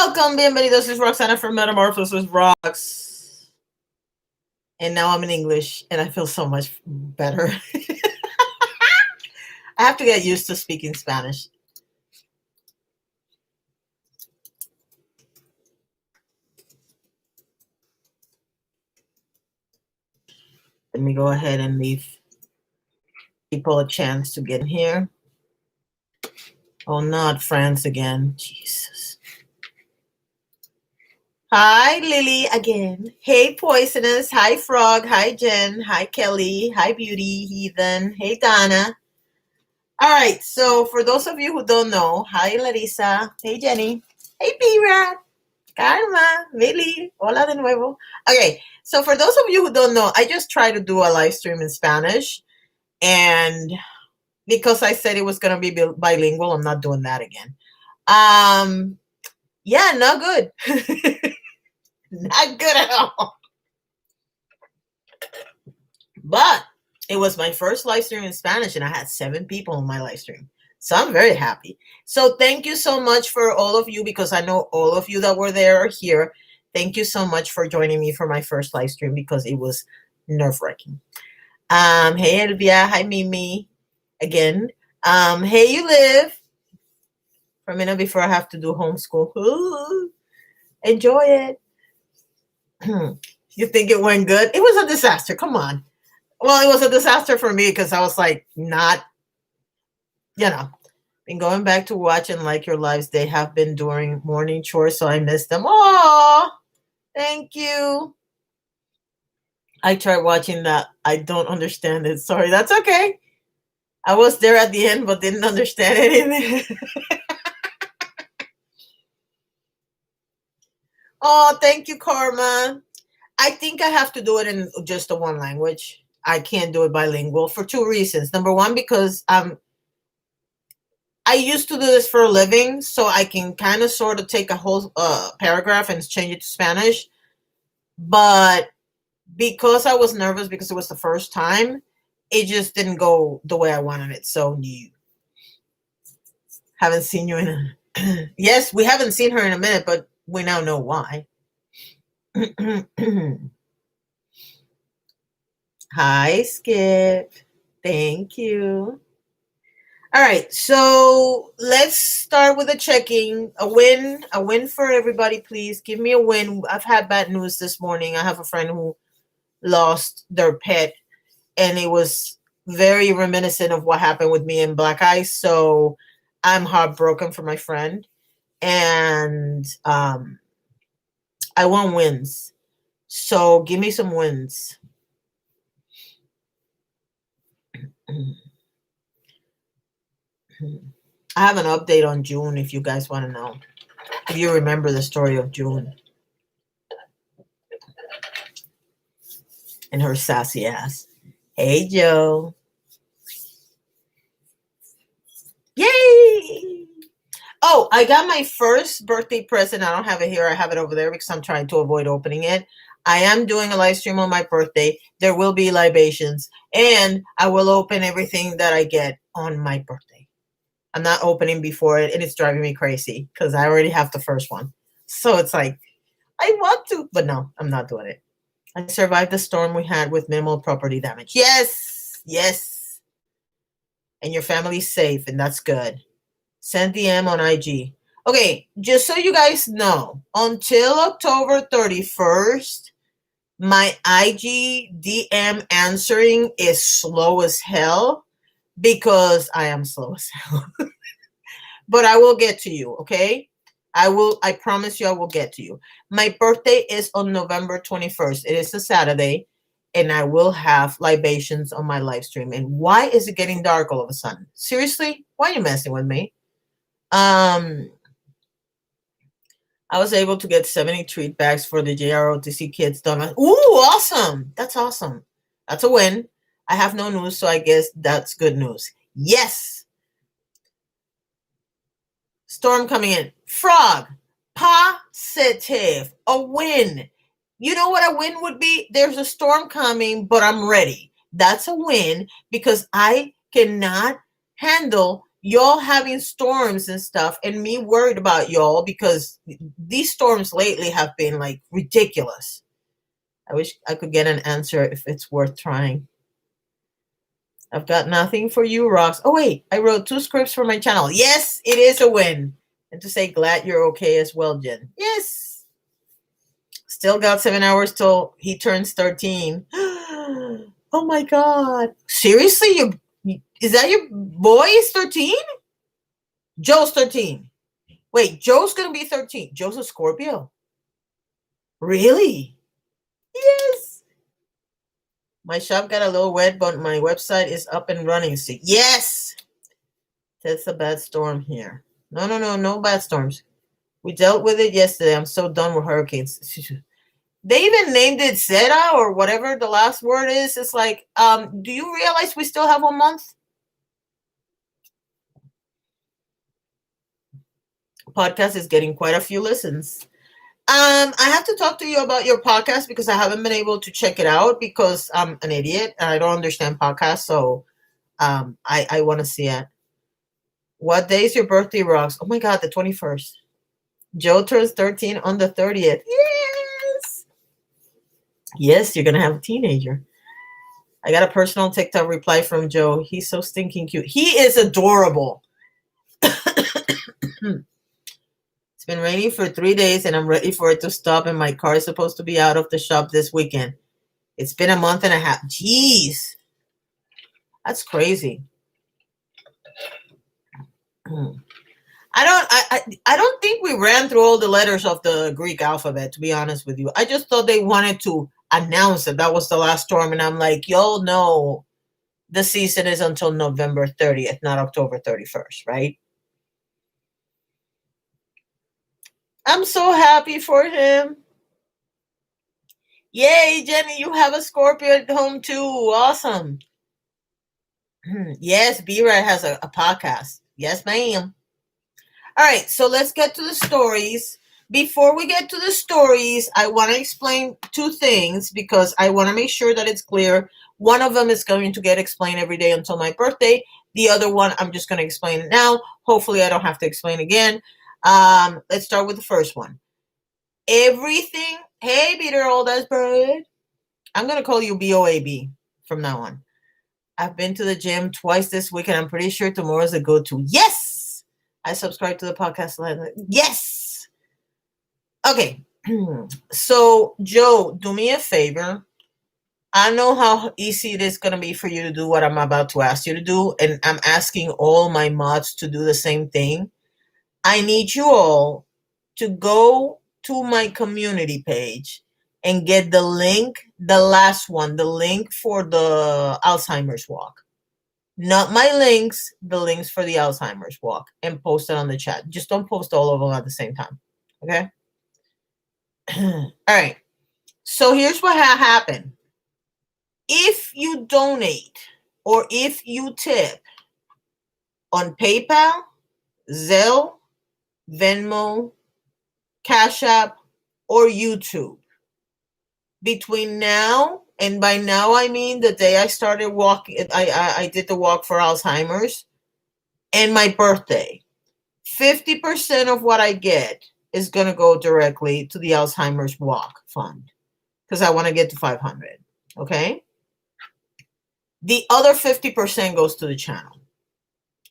Welcome, bienvenidos. This is Roxana from MetamorphosisRox. And now I'm in English, and I feel so much better. I have to get used to speaking Spanish. Let me go ahead and leave people a chance to get in here. Oh, not France again. Jesus. Hi, Lily again. Hey, Poisonous. Hi, Frog. Hi, Jen. Hi, Kelly. Hi, Beauty, Heathen. Hey, Donna. All right, so for those of you who don't know, hi, Larissa. Hey, Jenny. Hey, Pira. Karma. Lily. Hola de nuevo. Okay, so for those of you who don't know, I just tried to do a live stream in Spanish. And because I said it was going to be bilingual, I'm not doing that again. Yeah, not good. Not good at all. But it was my first live stream in Spanish, and I had 7 people on my live stream. So I'm very happy. So thank you so much for all of you, because I know all of you that were there are here. Thank you so much for joining me for my first live stream, because it was nerve-wracking. Hey, Elvia. Hi, Mimi. Again. Hey, you live. For a minute before I have to do homeschool. Ooh, enjoy it. You think it went good? It was a disaster. Come on. Well, it was a disaster for me because I was like, not, been going back to watch and like your lives. They have been doing morning chores, so I missed them. Oh, thank you. I tried watching that. I don't understand it. Sorry, that's okay. I was there at the end, but didn't understand anything. Oh, thank you, Karma. I think I have to do it in just the one language. I can't do it bilingual for 2 reasons. Number one, because I used to do this for a living, so I can kind of sort of take a whole paragraph and change it to Spanish. But because I was nervous because it was the first time, it just didn't go the way I wanted it. So you haven't seen you in a yes, we haven't seen her in a minute, but we now know why. Hi, Skip. Thank you. All right, so let's start with a checking. A win for everybody, please. Give me a win. I've had bad news this morning. I have a friend who lost their pet, and it was very reminiscent of what happened with me in Black Ice. So I'm heartbroken for my friend, and I want wins. So give me some wins. I have an update on June if you guys want to know. If you remember the story of June and her sassy ass. Hey, Joe. Yay! Oh, I got my first birthday present. I don't have it here. I have it over there because I'm trying to avoid opening it. I am doing a live stream on my birthday. There will be libations, and I will open everything that I get on my birthday. I'm not opening before it, and it's driving me crazy because I already have the first one. So it's like, I want to, but no, I'm not doing it. I survived the storm we had with minimal property damage. Yes, yes. And your family's safe, and that's good. Send DM on IG. Okay, just so you guys know, until October 31st, my IG DM answering is slow as hell because I am slow as hell. But I will get to you, okay? I promise you I will get to you. My birthday is on November 21st. It is a Saturday, and I will have libations on my live stream. And why is it getting dark all of a sudden? Seriously? Why are you messing with me? I was able to get 70 treat bags for the JROTC kids done. Ooh, awesome. That's awesome. That's a win. I have no news, so I guess that's good news. Yes. Storm coming in. Frog. Positive. A win. You know what a win would be? There's a storm coming, but I'm ready. That's a win because I cannot handle y'all having storms and stuff, and me worried about y'all because these storms lately have been like ridiculous. I wish I could get an answer if it's worth trying. I've got nothing for you, Rox. Oh, wait, I wrote 2 scripts for my channel. Yes, it is a win. And to say, glad you're okay as well, Jen. Yes. Still got 7 hours till he turns 13. Oh my God. Seriously? Is that your boy is 13? Joe's 13. Wait, Joe's going to be 13. Joe's a Scorpio. Really? Yes. My shop got a little wet, but my website is up and running. See, yes. That's a bad storm here. No bad storms. We dealt with it yesterday. I'm so done with hurricanes. They even named it Zeta or whatever the last word is. It's like, do you realize we still have 1 month? Podcast is getting quite a few listens. I have to talk to you about your podcast because I haven't been able to check it out because I'm an idiot and I don't understand podcasts. So I want to see it. What day is your birthday, Rox? Oh my God, the 21st. Joe turns 13 on the 30th. Yes. Yes, you're going to have a teenager. I got a personal TikTok reply from Joe. He's so stinking cute. He is adorable. It's been raining for 3 days and I'm ready for it to stop, and my car is supposed to be out of the shop this weekend. It's been a month and a half. Jeez. That's crazy. I don't think we ran through all the letters of the Greek alphabet, to be honest with you. I just thought they wanted to announce that was the last storm, and I'm like, y'all know the season is until November 30th, not October 31st, right? I'm so happy for him. Yay, Jenny, you have a Scorpio at home too. Awesome. Yes, B-Rad has a podcast. Yes, ma'am. All right, so let's get to the stories. Before we get to the stories, I want to explain 2 things because I want to make sure that it's clear. One of them is going to get explained every day until my birthday. The other one, I'm just going to explain it now. Hopefully, I don't have to explain again. Let's start with the first one. Everything. Hey, Peter, all that's bread. I'm going to call you BOAB from now on. I've been to the gym twice this week, and I'm pretty sure tomorrow's a go-to. Yes! I subscribe to the podcast. Yes! Okay. So, Joe, do me a favor. I know how easy it is going to be for you to do what I'm about to ask you to do, and I'm asking all my mods to do the same thing. I need you all to go to my community page and get the link, the last one, the link for the Alzheimer's walk. Not my links, the links for the Alzheimer's walk, and post it on the chat. Just don't post all of them at the same time. Okay? All right. So here's what happened. If you donate or if you tip on PayPal, Zelle, Venmo, CashApp, or YouTube, between now, and by now I mean the day I started walking, I did the walk for Alzheimer's, and my birthday, 50% of what I get is going to go directly to the Alzheimer's Walk Fund because I want to get to 500. Okay? The other 50% goes to the channel.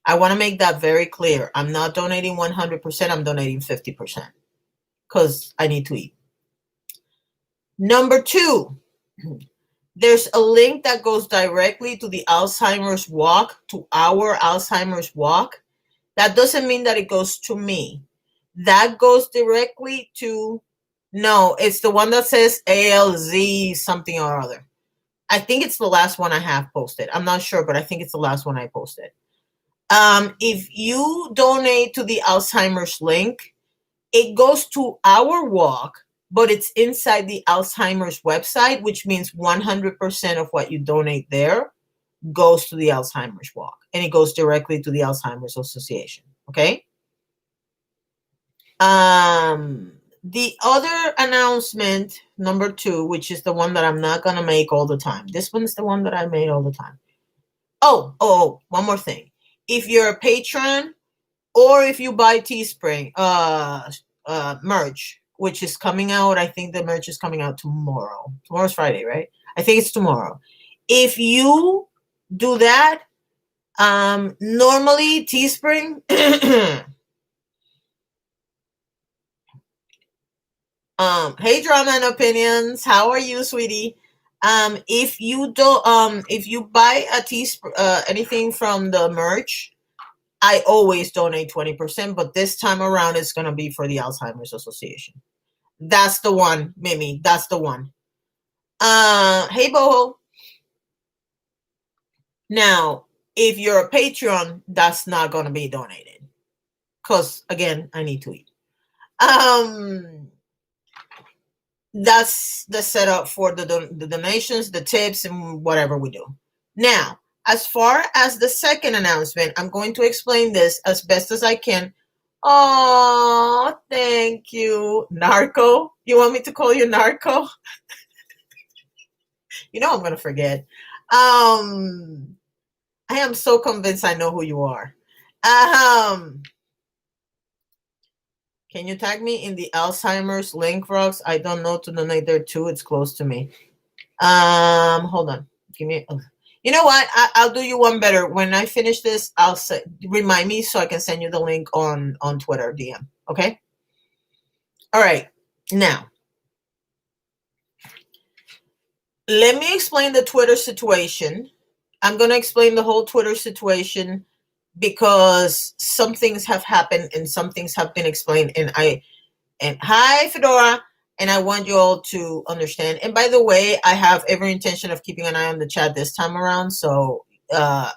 I want to make that very clear. I'm not donating 100%. I'm donating 50% because I need to eat. Number 2, there's a link that goes directly to the Alzheimer's Walk, to our Alzheimer's Walk. That doesn't mean that it goes to me. That goes directly to, no, it's the one that says ALZ something or other. I think it's the last one I have posted. I'm not sure, but I think it's the last one I posted. If you donate to the Alzheimer's link, it goes to our walk, but it's inside the Alzheimer's website, which means 100% of what you donate there goes to the Alzheimer's walk, and it goes directly to the Alzheimer's Association. Okay. The other announcement, number 2, which is the one that I'm not gonna make all the time. This one's the one that I made all the time. Oh, one more thing. if you're a patron or if you buy Teespring merch, which is coming out. I think the merch is coming out tomorrow. Tomorrow's Friday, right? I think it's tomorrow. If you do that, normally Teespring hey Drama and Opinions, how are you, sweetie? If you don't if you buy a anything from the merch, I always donate 20%, but this time around it's gonna be for the Alzheimer's Association. That's the one, Mimi. That's the one. Hey Boho. Now, if you're a Patreon, that's not gonna be donated. Cause again, I need to eat. That's the setup for the donations, the tips, and whatever we do. Now, as far as the second announcement, I'm going to explain this as best as I can. Oh, thank you, Narco. You want me to call you Narco? You know I'm gonna forget. I am so convinced I know who you are. Can you tag me in the Alzheimer's link, Rox? I don't know to donate there too. It's close to me. Hold on. Give me. You know what? I'll do you one better. When I finish this, I'll say remind me so I can send you the link on Twitter DM. Okay. All right. Now, let me explain the Twitter situation. I'm going to explain the whole Twitter situation because some things have happened and some things have been explained. And hi, Fedora. And I want you all to understand. And by the way, I have every intention of keeping an eye on the chat this time around. So my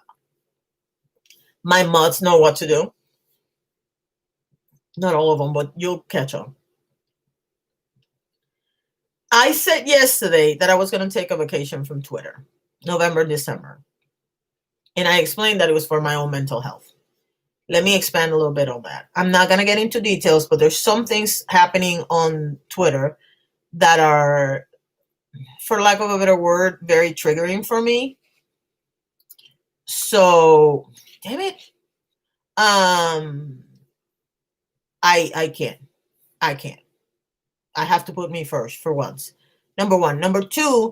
mods know what to do. Not all of them, but you'll catch on. I said yesterday that I was going to take a vacation from Twitter, November, December. And I explained that it was for my own mental health. Let me expand a little bit on that. I'm not going to get into details, but there's some things happening on Twitter that are, for lack of a better word, very triggering for me. So, damn it. I can't. I have to put me first for once. Number one. Number two,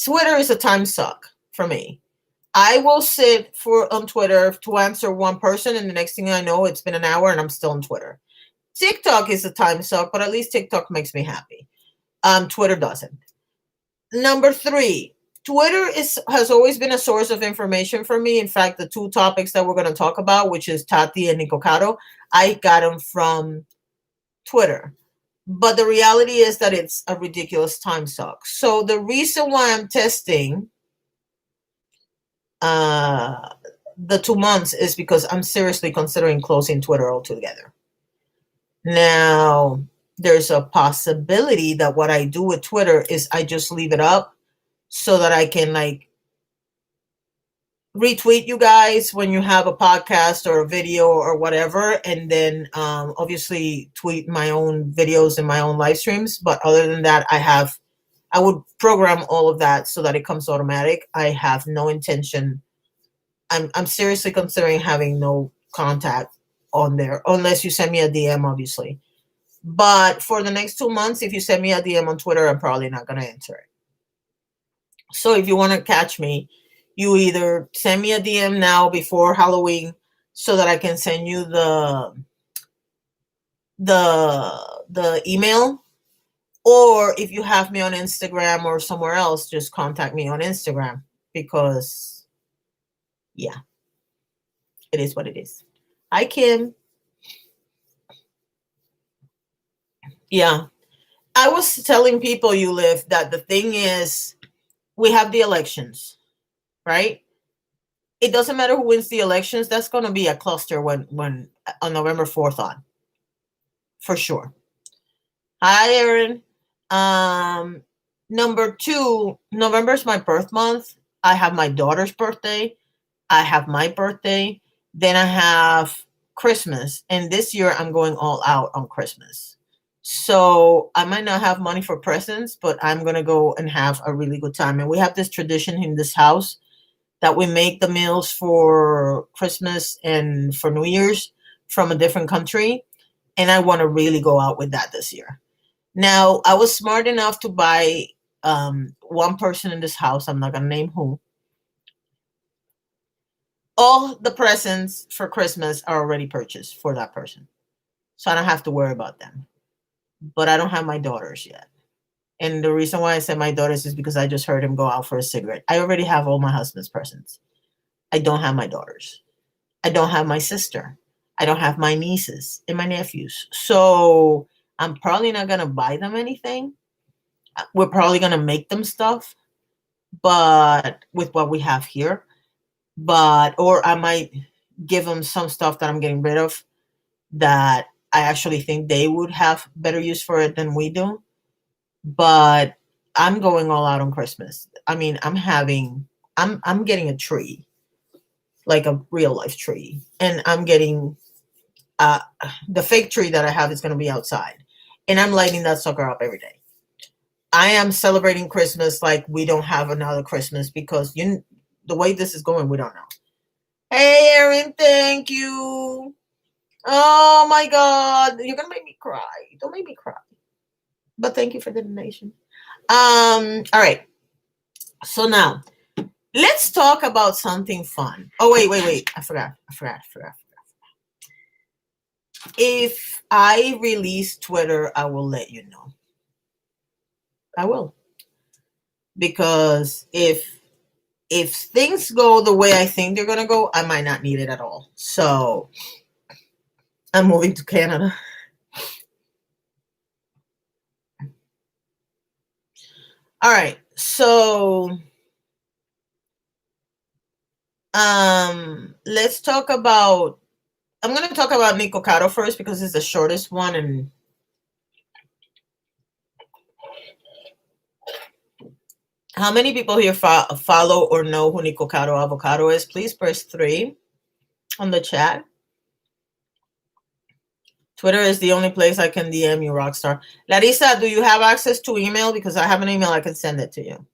Twitter is a time suck for me. I will sit on Twitter to answer one person, and the next thing I know, it's been an hour and I'm still on Twitter. TikTok is a time suck, but at least TikTok makes me happy. Twitter doesn't. Number three, Twitter has always been a source of information for me. In fact, the two topics that we're going to talk about, which is Tati and Nikocado, I got them from Twitter. But the reality is that it's a ridiculous time suck. So the reason why I'm testing the 2 months is because I'm seriously considering closing Twitter altogether. Now, there's a possibility that what I do with Twitter is I just leave it up so that I can like retweet you guys when you have a podcast or a video or whatever, and then obviously tweet my own videos and my own live streams. But other than that, I would program all of that so that it comes automatic. I have no intention. I'm seriously considering having no contact on there unless you send me a DM, obviously. But for the next 2 months, if you send me a DM on Twitter, I'm probably not going to answer it. So if you want to catch me, you either send me a DM now before Halloween so that I can send you the email, or if you have me on Instagram or somewhere else, just contact me on Instagram because, yeah, it is what it is. Hi, Kim. Yeah. I was telling people you live that the thing is we have the elections, right? It doesn't matter who wins the elections. That's going to be a cluster when on November 4th on, for sure. Hi, Erin. Number two, November is my birth month. I have my daughter's birthday. I have my birthday. Then I have Christmas. And this year I'm going all out on Christmas. So I might not have money for presents, but I'm going to go and have a really good time. And we have this tradition in this house that we make the meals for Christmas and for New Year's from a different country. And I want to really go out with that this year. Now, I was smart enough to buy one person in this house, I'm not going to name who. All the presents for Christmas are already purchased for that person. So I don't have to worry about them. But I don't have my daughters yet. And the reason why I said my daughters is because I just heard him go out for a cigarette. I already have all my husband's presents. I don't have my daughters. I don't have my sister. I don't have my nieces and my nephews. So I'm probably not going to buy them anything. We're probably going to make them stuff, but with what we have here. Or I might give them some stuff that I'm getting rid of that I actually think they would have better use for it than we do. But I'm going all out on Christmas. I mean, I'm getting a tree, like a real life tree, and I'm getting the fake tree that I have is going to be outside, and I'm lighting that sucker up every day. I am celebrating Christmas like we don't have another Christmas because the way this is going, we don't know. Hey, Erin, thank you. Oh my God, you're gonna make me cry. Don't make me cry. But thank you for the donation. All right. So now let's talk about something fun. Oh, wait. I forgot. If I release Twitter, I will let you know. I will. Because if things go the way I think they're gonna go, I might not need it at all. So I'm moving to Canada. All right. So let's talk about I'm going to talk about Nikocado first because it's the shortest one. And how many people here follow or know who Nikocado Avocado is? Please press 3 on the chat. Twitter is the only place I can DM you, Rockstar. Larissa, do you have access to email? Because I have an email, I can send it to you.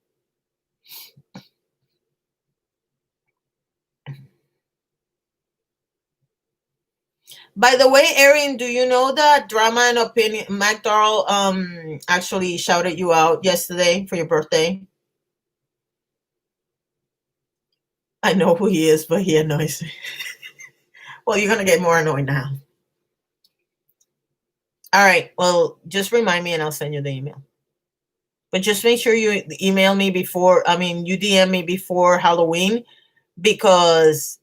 By the way, Erin, do you know that Drama and Opinion McDowell actually shouted you out yesterday for your birthday? I know who he is, but he annoys me. Well, you're going to get more annoyed now. All right. Well, just remind me and I'll send you the email. But just make sure you email me you DM me before Halloween, because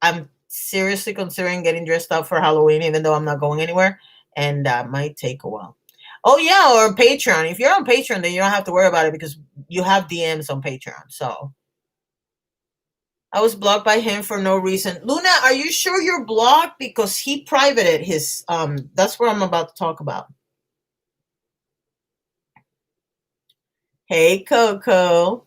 I'm seriously considering getting dressed up for Halloween, even though I'm not going anywhere. And that might take a while. Oh, yeah. Or Patreon. If you're on Patreon, then you don't have to worry about it because you have DMs on Patreon. So I was blocked by him for no reason. Luna, are you sure you're blocked? Because he privated his, that's what I'm about to talk about. Hey, Coco.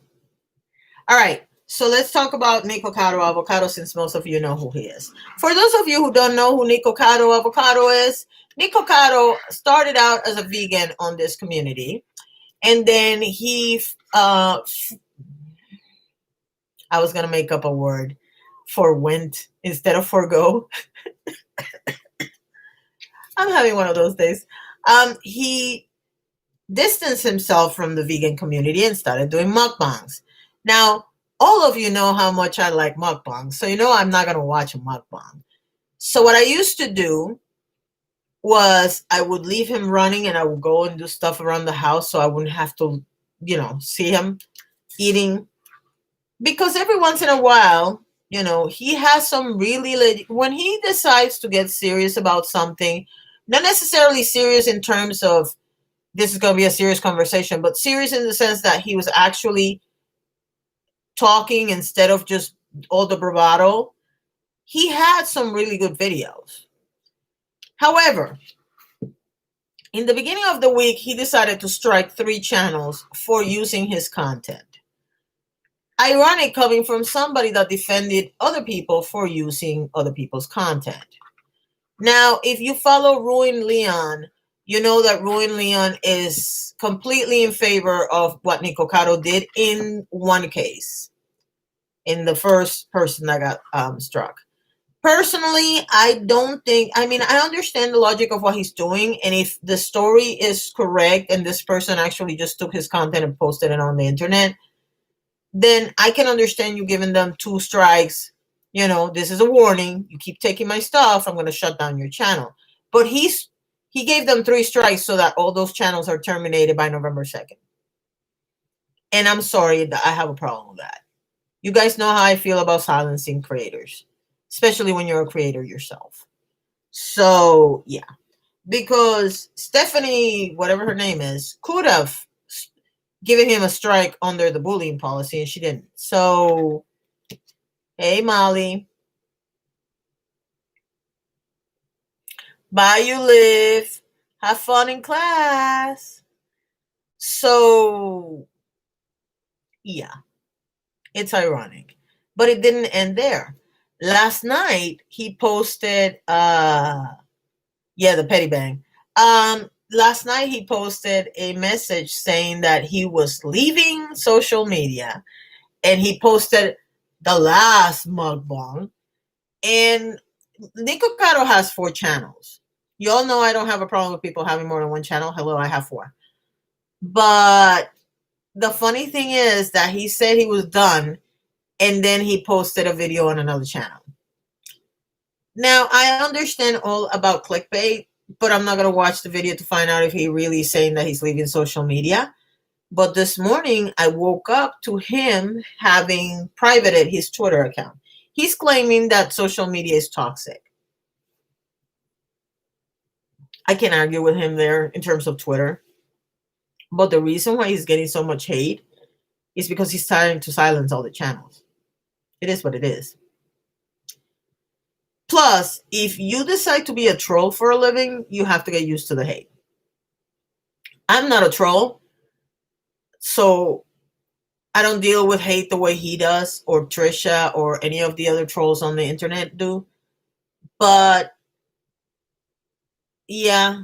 All right. So let's talk about Nikocado Avocado, since most of you know who he is. For those of you who don't know who Nikocado Avocado is, Nikocado started out as a vegan on this community. And then he, I was going to make up a word for went instead of forgo. I'm having one of those days. He distanced himself from the vegan community and started doing mukbangs. Now, all of you know how much I like mukbangs, so you know I'm not going to watch a mukbang. So what I used to do was I would leave him running and I would go and do stuff around the house so I wouldn't have to, see him eating. Because every once in a while, he has some really, when he decides to get serious about something, not necessarily serious in terms of this is going to be a serious conversation, but serious in the sense that he was actually talking instead of just all the bravado, he had some really good videos. However, in the beginning of the week, he decided to strike 3 channels for using his content. Ironic, coming from somebody that defended other people for using other people's content. Now, if you follow Ruin Leon, you know that Ruin Leon is completely in favor of what Nikocado did in one case. in the first person that got struck. Personally, I don't think, I mean, I understand the logic of what he's doing. And if the story is correct and this person actually just took his content and posted it on the internet, then I can understand you giving them 2 strikes. This is a warning. You keep taking my stuff, I'm going to shut down your channel. But he gave them 3 strikes so that all those channels are terminated by November 2nd. And I'm sorry that I have a problem with that. You guys know how I feel about silencing creators, especially when you're a creator yourself. So, yeah. Because Stephanie, whatever her name is, could have given him a strike under the bullying policy, and she didn't. So, hey, Molly. Bye, you live. Have fun in class. So, yeah. It's ironic. But it didn't end there. Last night, he posted, the petty bang. Last night, he posted a message saying that he was leaving social media. And he posted the last mukbang. And Nikocado has 4 channels. You all know I don't have a problem with people having more than 1 channel. Hello, I have 4. But the funny thing is that he said he was done, and then he posted a video on another channel. Now, I understand all about clickbait, but I'm not going to watch the video to find out if he really is saying that he's leaving social media. But this morning, I woke up to him having privated his Twitter account. He's claiming that social media is toxic. I can argue with him there in terms of Twitter. But the reason why he's getting so much hate is because he's trying to silence all the channels. It is what it is. Plus, if you decide to be a troll for a living, you have to get used to the hate. I'm not a troll, so I don't deal with hate the way he does, or Trisha, or any of the other trolls on the internet do. But yeah,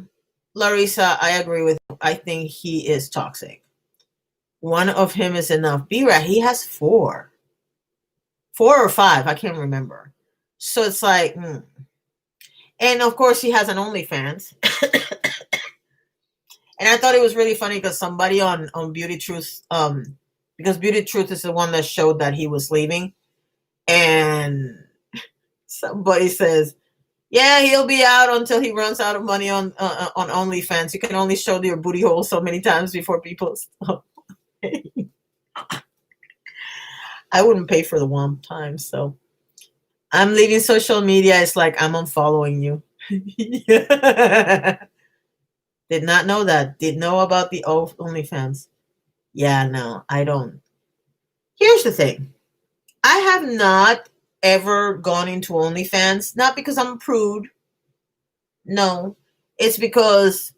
Larissa, I agree with you. I think he is toxic. One of him is enough. B-Rat, he has 4 or 5, I can't remember. So it's like, And of course, he has an OnlyFans. And I thought it was really funny because somebody on Beauty Truth, because Beauty Truth is the one that showed that he was leaving, and somebody says, yeah, he'll be out until he runs out of money on OnlyFans. You can only show your booty hole so many times before people stop. I wouldn't pay for the one time, so I'm leaving social media. It's like I'm unfollowing you. Did not know that. Did know about the OnlyFans. Yeah, no, I don't. Here's the thing. I have not ever gone into OnlyFans, not because I'm a prude. No, it's because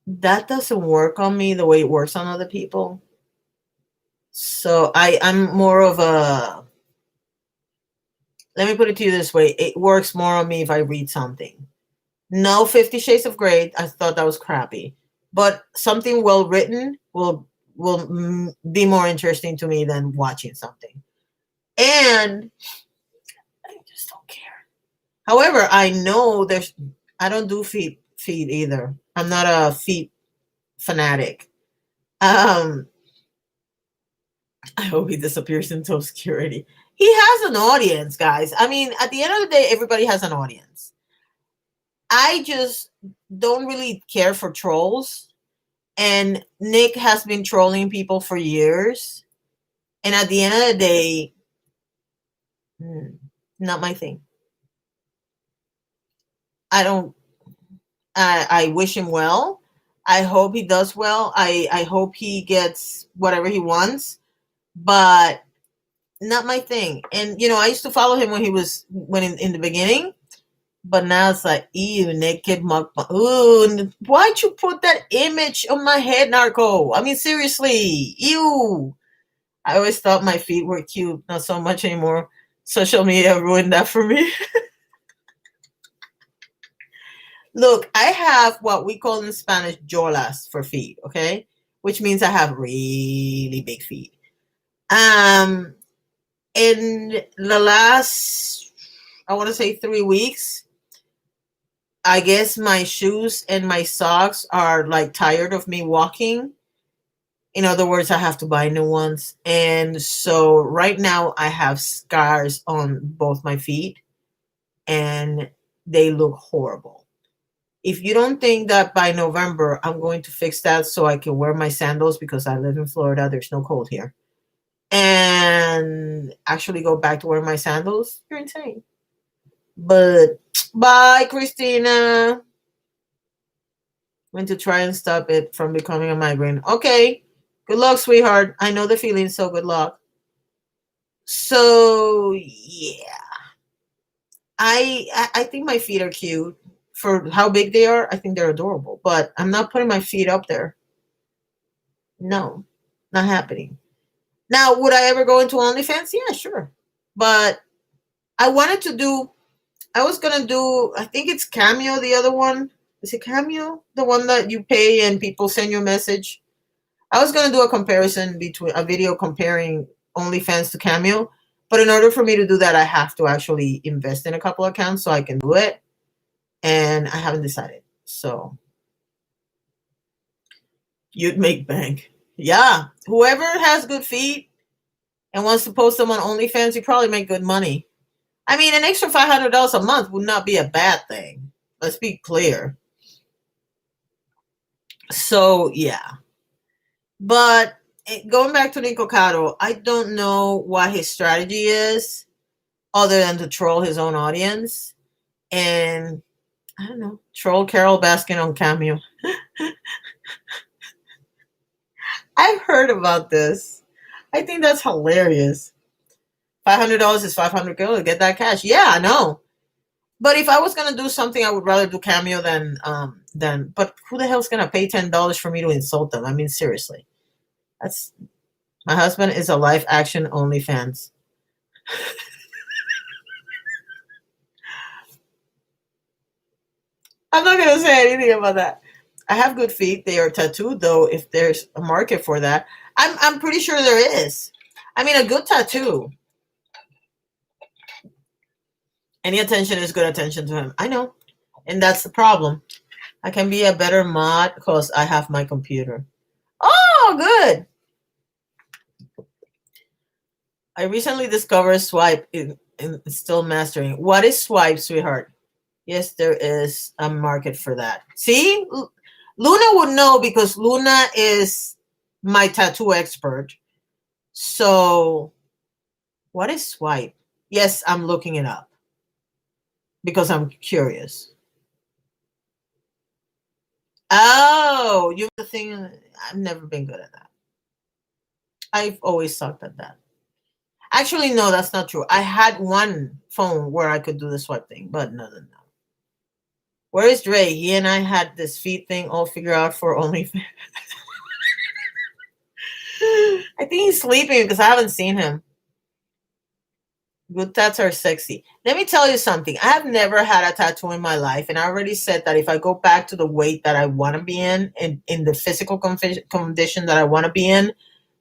that doesn't work on me the way it works on other people. So I'm more of a, let me put it to you this way. It works more on me if I read something. No 50 Shades of Grey. I thought that was crappy. But something well written will be more interesting to me than watching something. And I just don't care. However, I know I don't do feet either. I'm not a feet fanatic. I hope he disappears into obscurity. He has an audience, guys. I mean, at the end of the day, everybody has an audience. I just don't really care for trolls. And Nick has been trolling people for years. And at the end of the day, not my thing. I wish him well. I hope he does well. I hope he gets whatever he wants. But not my thing. And, I used to follow him when in the beginning. But now it's like, ew, naked mukbang. Ooh, why'd you put that image on my head, Narco? I mean, seriously, ew. I always thought my feet were cute. Not so much anymore. Social media ruined that for me. Look, I have what we call in Spanish jolas for feet, okay? which means I have really big feet. Um, in the last, I want to say 3 weeks, I guess my shoes and my socks are like tired of me walking. In other words, I have to buy new ones. And so right now I have scars on both my feet and they look horrible. If you don't think that by November I'm going to fix that so I can wear my sandals because I live in Florida, there's no cold here, and actually go back to wearing my sandals, you're insane. But bye, Christina. Going to try and stop it from becoming a migraine. Okay. Good luck, sweetheart. I know the feeling, so good luck. So yeah. I think my feet are cute for how big they are. I think they're adorable, but I'm not putting my feet up there. No, not happening. Now, would I ever go into OnlyFans? Yeah, sure. But I wanted to do. I was gonna do. I think it's Cameo. The other one is it Cameo? The one that you pay and people send you a message. I was gonna do a comparison between a video comparing OnlyFans to Cameo, but in order for me to do that, I have to actually invest in a couple accounts so I can do it, and I haven't decided. So you'd make bank. Yeah, whoever has good feet and wants to post them on OnlyFans, you probably make good money. I mean, an extra $500 a month would not be a bad thing. Let's be clear. So yeah, but going back to Nikocado, I don't know what his strategy is other than to troll his own audience and I don't know, troll Carol Baskin on Cameo. I've heard about this. I think that's hilarious. $500 is 500 girl to get that cash. Yeah, I know. But if I was gonna do something, I would rather do Cameo than. But who the hell's gonna pay $10 for me to insult them? I mean, seriously. That's my husband is a live action OnlyFans. I'm not gonna say anything about that. I have good feet. They are tattooed, though. If there's a market for that, I'm pretty sure there is. I mean, a good tattoo. Any attention is good attention to him. I know, and that's the problem. I can be a better mod because I have my computer. Oh, good. I recently discovered Swipe in still mastering. What is Swipe, sweetheart? Yes, there is a market for that. See, Luna would know because Luna is my tattoo expert. So, what is Swipe? Yes, I'm looking it up because I'm curious. Oh, you the thing. I've never been good at that. I've always sucked at that. Actually, no, that's not true. I had one phone where I could do the swipe thing, but no, no, no. Where is Dre? He and I had this feet thing all figured out for OnlyFans. I think he's sleeping because I haven't seen him. Good tats are sexy. Let me tell you something. I have never had a tattoo in my life, and I already said that if I go back to the weight that I want to be in the physical condition that I want to be in,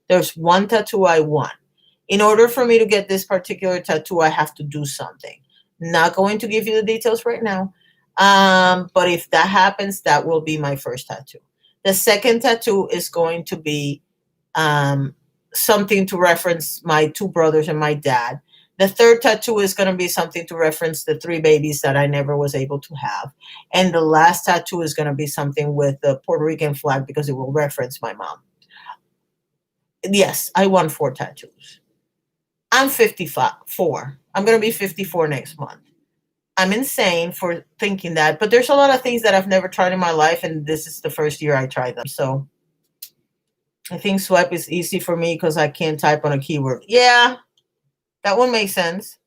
there's one tattoo I want. In order for me to get this particular tattoo, I have to do something. Not going to give you the details right now. But if that happens, that will be my first tattoo. The second tattoo is going to be something to reference my two brothers and my dad. The third tattoo is going to be something to reference the three babies that I never was able to have. And the last tattoo is going to be something with the Puerto Rican flag because it will reference my mom. Yes, I want 4 tattoos. I'm 54. I'm going to be 54 next month. I'm insane for thinking that, but there's a lot of things that I've never tried in my life, and this is the first year I tried them. So I think swipe is easy for me because I can't type on a keyboard. Yeah, that one makes sense.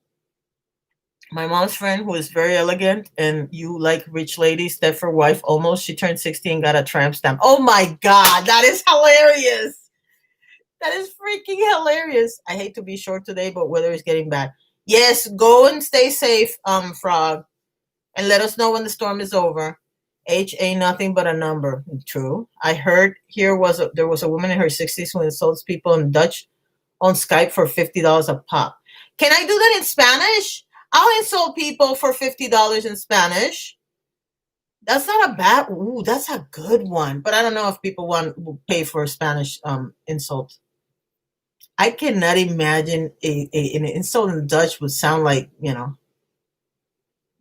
My mom's friend, who is very elegant, and you like rich ladies, Stepford wife almost, she turned 60 and got a tramp stamp. Oh my God, that is hilarious. That is freaking hilarious. I hate to be short today, but weather is getting bad. Yes, go and stay safe, Frog, and let us know when the storm is over. H ain't nothing but a number. True. I heard there was a woman in her 60s who insults people in Dutch on Skype for $50 a pop. Can I do that in Spanish? I'll insult people for $50 in Spanish. That's not a bad. Ooh, that's a good one. But I don't know if people will pay for a Spanish insult. I cannot imagine an insult in Dutch would sound like,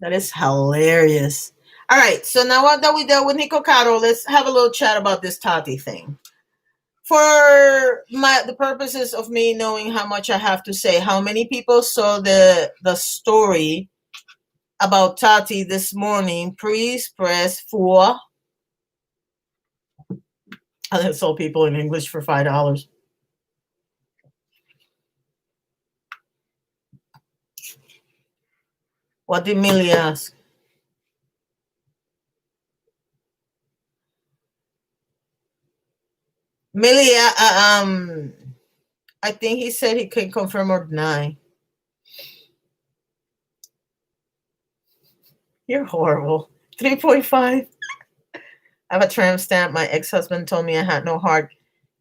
that is hilarious. All right, so now that we dealt with Nikocado, let's have a little chat about this Tati thing. For the purposes of me knowing how much I have to say, how many people saw the story about Tati this morning? Please press 4. I then sold people in English for $5. What did Millie ask? Millie, I think he said he can confirm or deny. You're horrible. 3.5. I have a tramp stamp. My ex-husband told me I had no heart.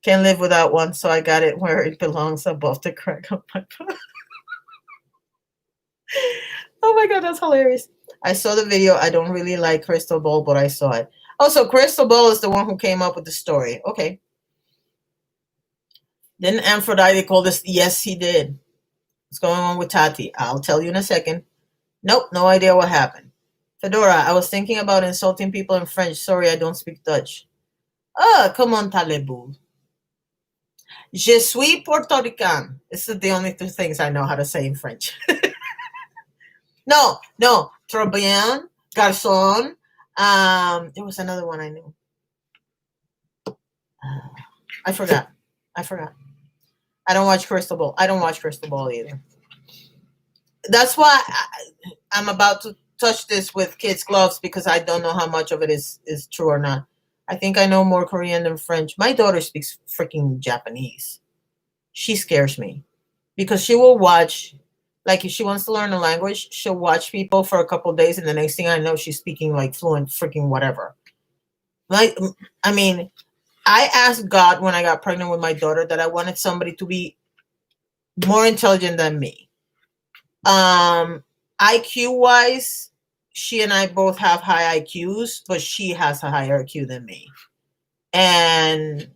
Can't live without one, so I got it where it belongs, above the crack of my butt. Oh my god, that's hilarious. I saw the video. I don't really like Crystal Ball, but I saw it. Oh, so Crystal Ball is the one who came up with the story. Okay. Didn't Aphrodite call this? Yes, he did. What's going on with Tati? I'll tell you in a second. Nope, no idea what happened. Fedora, I was thinking about insulting people in French. Sorry, I don't speak Dutch. Come on, allez-vous? Je suis Puerto Rican. This is the only 2 things I know how to say in French. No. Très bien, garçon. There was another one I knew. I forgot. I don't watch Crystal Ball. I don't watch Crystal Ball either. That's why I'm about to touch this with kids' gloves, because I don't know how much of it is true or not. I think I know more Korean than French. My daughter speaks freaking Japanese. She scares me because she will watch, like if she wants to learn a language, she'll watch people for a couple of days, and the next thing I know, she's speaking like fluent freaking whatever. Like, I mean, I asked God when I got pregnant with my daughter that I wanted somebody to be more intelligent than me. IQ wise, she and I both have high IQs, but she has a higher IQ than me. And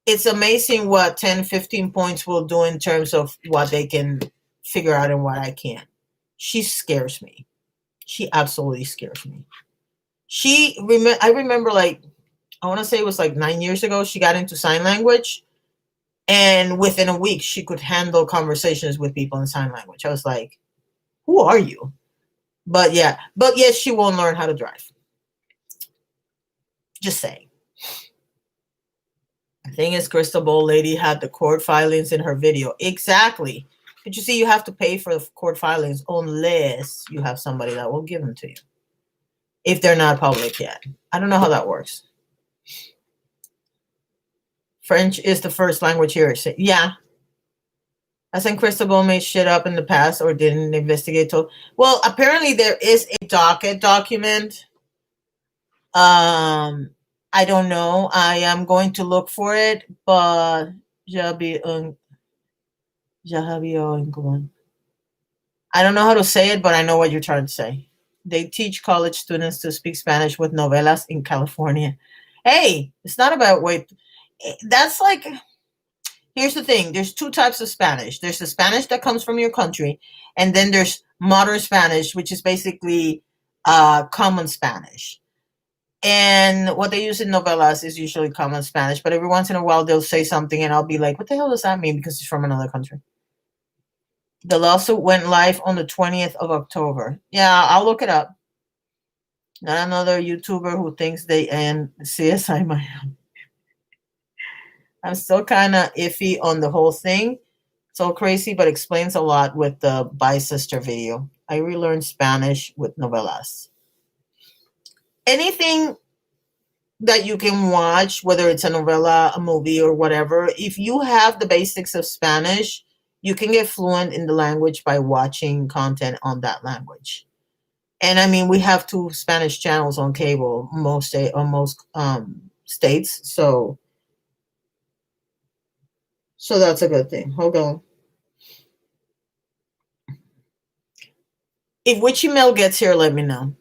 it's amazing what 10, 15 points will do in terms of what they can figure out and what I can't. She scares me. She absolutely scares me. I remember, like, I want to say it was like 9 years ago, she got into sign language. And within a week, she could handle conversations with people in sign language. I was like, who are you? But yes, she won't learn how to drive. Just saying. The thing is, Crystal Ball lady had the court filings in her video. Exactly. But you see, you have to pay for the court filings unless you have somebody that will give them to you. If they're not public yet. I don't know how that works. French is the first language here. Yeah. I think Crystal Ball made shit up in the past or didn't investigate. Well, apparently there is a docket document. I don't know. I am going to look for it, but I don't know how to say it, but I know what you're trying to say. They teach college students to speak Spanish with novelas in California. Hey, it's not about wait. That's like, here's the thing. There's 2 types of Spanish. There's the Spanish that comes from your country, and then there's modern Spanish, which is basically common Spanish. And what they use in novelas is usually common Spanish, but every once in a while they'll say something and I'll be like, what the hell does that mean? Because it's from another country. The lawsuit went live on the 20th of October. Yeah, I'll look it up. Not another YouTuber who thinks they end CSI Miami. I'm still kind of iffy on the whole thing. It's all crazy, but explains a lot with the Bye Sister video. I relearned Spanish with novelas. Anything that you can watch, whether it's a novella, a movie, or whatever, if you have the basics of Spanish, you can get fluent in the language by watching content on that language. And I mean, we have two Spanish channels on cable on most states, so that's a good thing. Hold on. If which email gets here, let me know.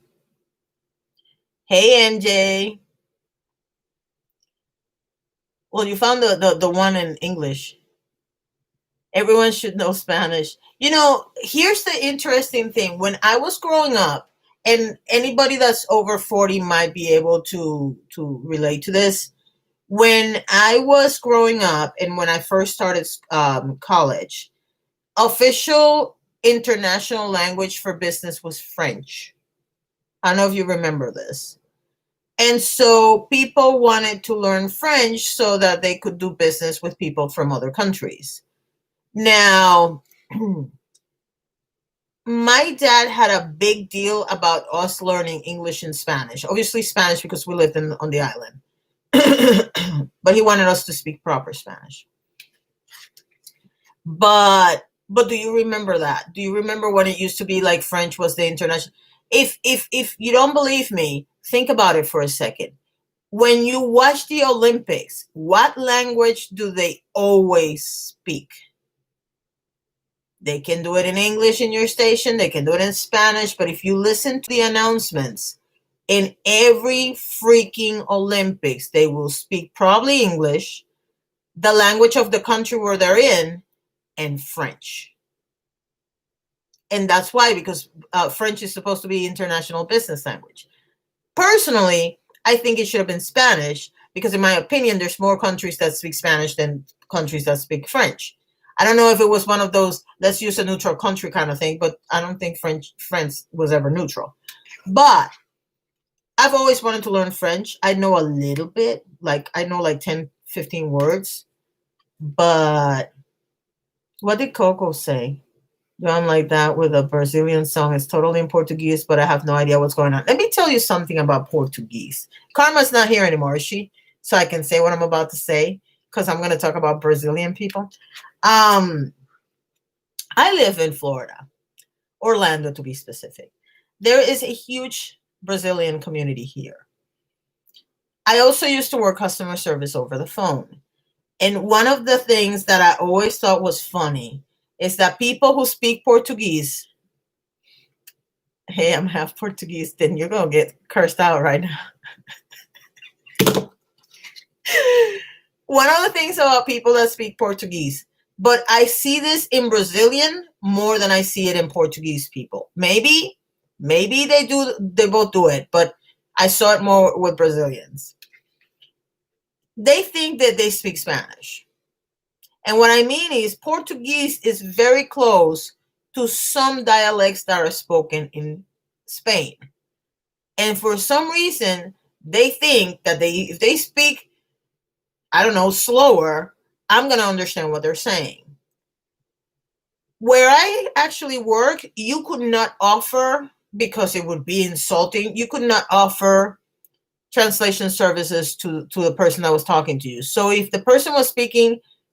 Hey, MJ. Well, you found the one in English. Everyone should know Spanish. You know, here's the interesting thing. When I was growing up, and anybody that's over 40 might be able to relate to this. When I was growing up and when I first started college, official international language for business was French. I don't know if you remember this. And so people wanted to learn French so that they could do business with people from other countries. Now, my dad had a big deal about us learning English and Spanish. Obviously, Spanish because we lived on the island. But he wanted us to speak proper Spanish. But do you remember that? Do you remember when it used to be like French was the international? If you don't believe me, think about it for a second. When you watch the Olympics, what language do they always speak? They can do it in English in your station, they can do it in Spanish, but if you listen to the announcements, in every freaking Olympics, they will speak probably English, the language of the country where they're in, and French. And that's why, because French is supposed to be international business language. Personally, I think it should have been Spanish because, in my opinion, there's more countries that speak Spanish than countries that speak French. I don't know if it was one of those let's use a neutral country kind of thing, but I don't think France was ever neutral. But I've always wanted to learn French. I know a little bit, like I know like 10, 15 words. But what did Coco say? I'm like that with a Brazilian song. It's totally in Portuguese, but I have no idea what's going on. Let me tell you something about Portuguese. Karma's not here anymore, is she? So I can say what I'm about to say because I'm going to talk about Brazilian people. I live in Florida, Orlando to be specific. There is a huge Brazilian community here. I also used to work customer service over the phone. And one of the things that I always thought was funny is that people who speak Portuguese, hey, I'm half Portuguese, then you're going to get cursed out right now. One of the things about people that speak Portuguese, but I see this in Brazilian more than I see it in Portuguese people. Maybe they both do it, but I saw it more with Brazilians. They think that they speak Spanish. And what I mean is Portuguese is very close to some dialects that are spoken in Spain. And for some reason, they think that if they speak, I don't know, slower, I'm going to understand what they're saying. Where I actually work, you could not offer, because it would be insulting, you could not offer translation services to the person that was talking to you. So if the person was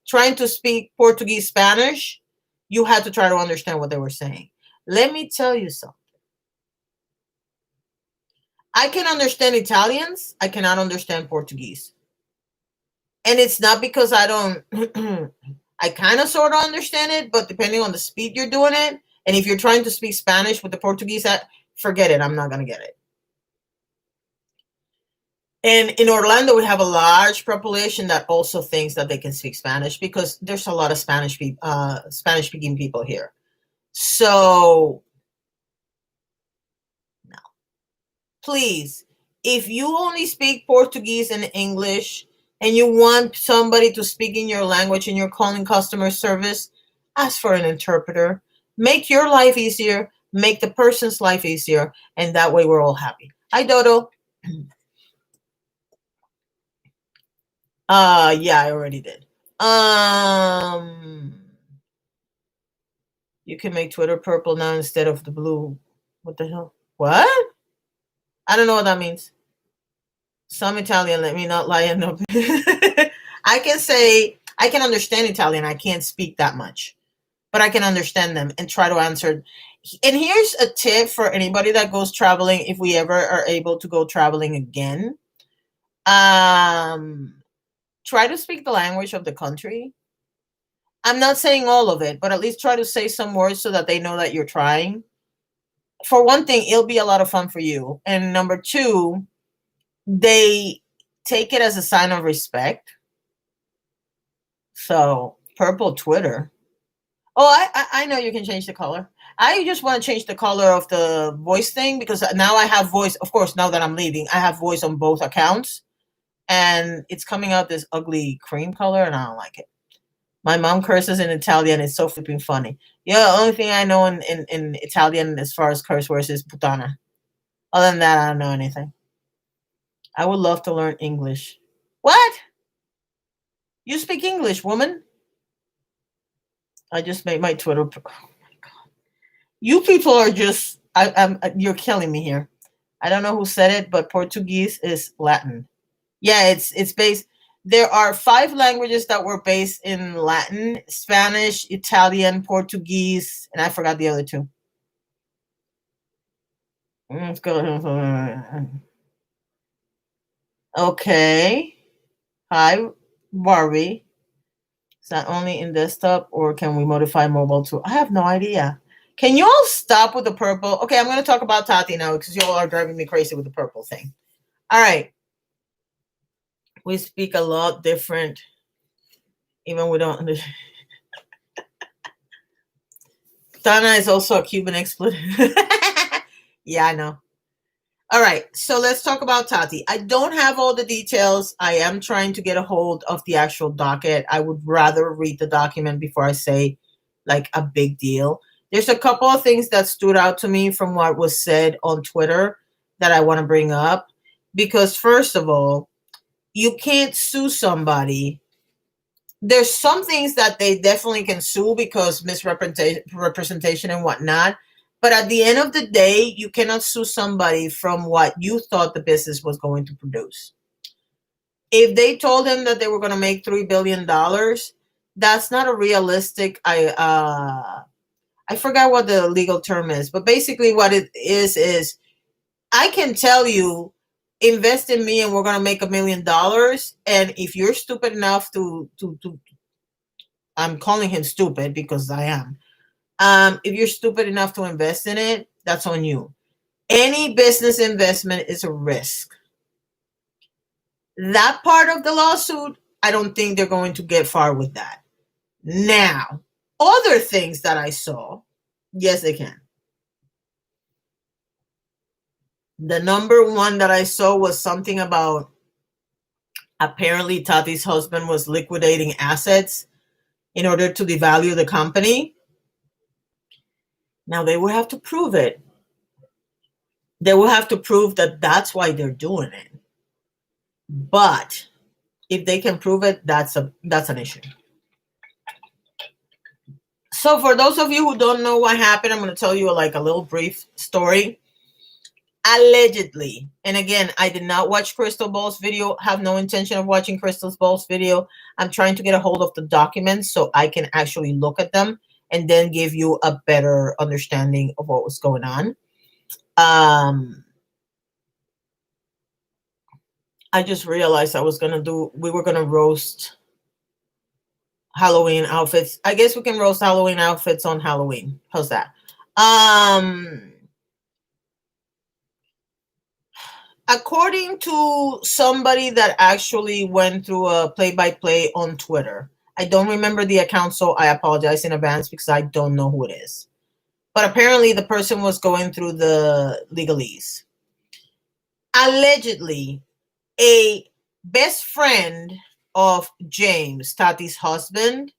trying to speak Portuguese, Spanish, you had to try to understand what they were saying. Let me tell you something. I can understand Italians. I cannot understand Portuguese. And it's not because I don't, I kind of sort of understand it, but depending on the speed you're doing it, and if you're trying to speak Spanish with the Portuguese, forget it. I'm not going to get it. And in Orlando, we have a large population that also thinks that they can speak Spanish because there's a lot of Spanish-speaking people here. So, no. Please, if you only speak Portuguese and English and you want somebody to speak in your language and you're calling customer service, ask for an interpreter. Make your life easier. Make the person's life easier. And that way we're all happy. Hi, Dodo. Yeah, I already did. You can make Twitter purple now instead of the blue. What the hell? What? I don't know what that means. Some Italian, let me not lie and no. I can understand Italian. I can't speak that much, but I can understand them and try to answer. And here's a tip for anybody that goes traveling, if we ever are able to go traveling again. Try to speak the language of the country. I'm not saying all of it, but at least try to say some words so that they know that you're trying. For one thing, it'll be a lot of fun for you. And number two, they take it as a sign of respect. So, purple Twitter. Oh, I know you can change the color. I just want to change the color of the voice thing because now I have voice. Of course, now that I'm leaving, I have voice on both accounts. And it's coming out this ugly cream color, and I don't like it. My mom curses in Italian. It's so flipping funny. Yeah, the only thing I know in Italian as far as curse words is putana. Other than that, I don't know anything. I would love to learn English. What? You speak English, woman? I just made my Twitter. Oh my God. You people are just. You're killing me here. I don't know who said it, but Portuguese is Latin. Yeah, it's based. There are 5 languages that were based in Latin: Spanish, Italian, Portuguese, and I forgot the other 2. Let's go. Okay. Hi, Barbie. Is that only in desktop or can we modify mobile too? I have no idea. Can you all stop with the purple? Okay, I'm going to talk about Tati now because you all are driving me crazy with the purple thing. All right. We speak a lot different. Even we don't understand. Donna is also a Cuban expletive. Yeah, I know. All right, so let's talk about Tati. I don't have all the details. I am trying to get a hold of the actual docket. I would rather read the document before I say like a big deal. There's a couple of things that stood out to me from what was said on Twitter that I want to bring up. Because, first of all, you can't sue somebody. There's some things that they definitely can sue because misrepresentation and whatnot. But at the end of the day, you cannot sue somebody from what you thought the business was going to produce. If they told him that they were going to make $3 billion, that's not a realistic. I forgot what the legal term is, but basically what it is I can tell you, invest in me and we're going to make $1 million. And if you're stupid enough to I'm calling him stupid because I am. If you're stupid enough to invest in it, that's on you. Any business investment is a risk. That part of the lawsuit, I don't think they're going to get far with that. Now, other things that I saw, yes, they can. The number one that I saw was something about apparently Tati's husband was liquidating assets in order to devalue the company. Now, they will have to prove it. They will have to prove that that's why they're doing it. But if they can prove it, that's an issue. So for those of you who don't know what happened, I'm going to tell you a little brief story. Allegedly, and again, I did not watch Crystal Ball's video, have no intention of watching Crystal Ball's video. I'm trying to get a hold of the documents so I can actually look at them and then give you a better understanding of what was going on. I just realized we were going to roast Halloween outfits. I guess we can roast Halloween outfits on Halloween. How's that? According to somebody that actually went through a play-by-play on Twitter, I don't remember the account, so I apologize in advance because I don't know who it is. But apparently the person was going through the legalese. Allegedly, a best friend of James, Tati's husband,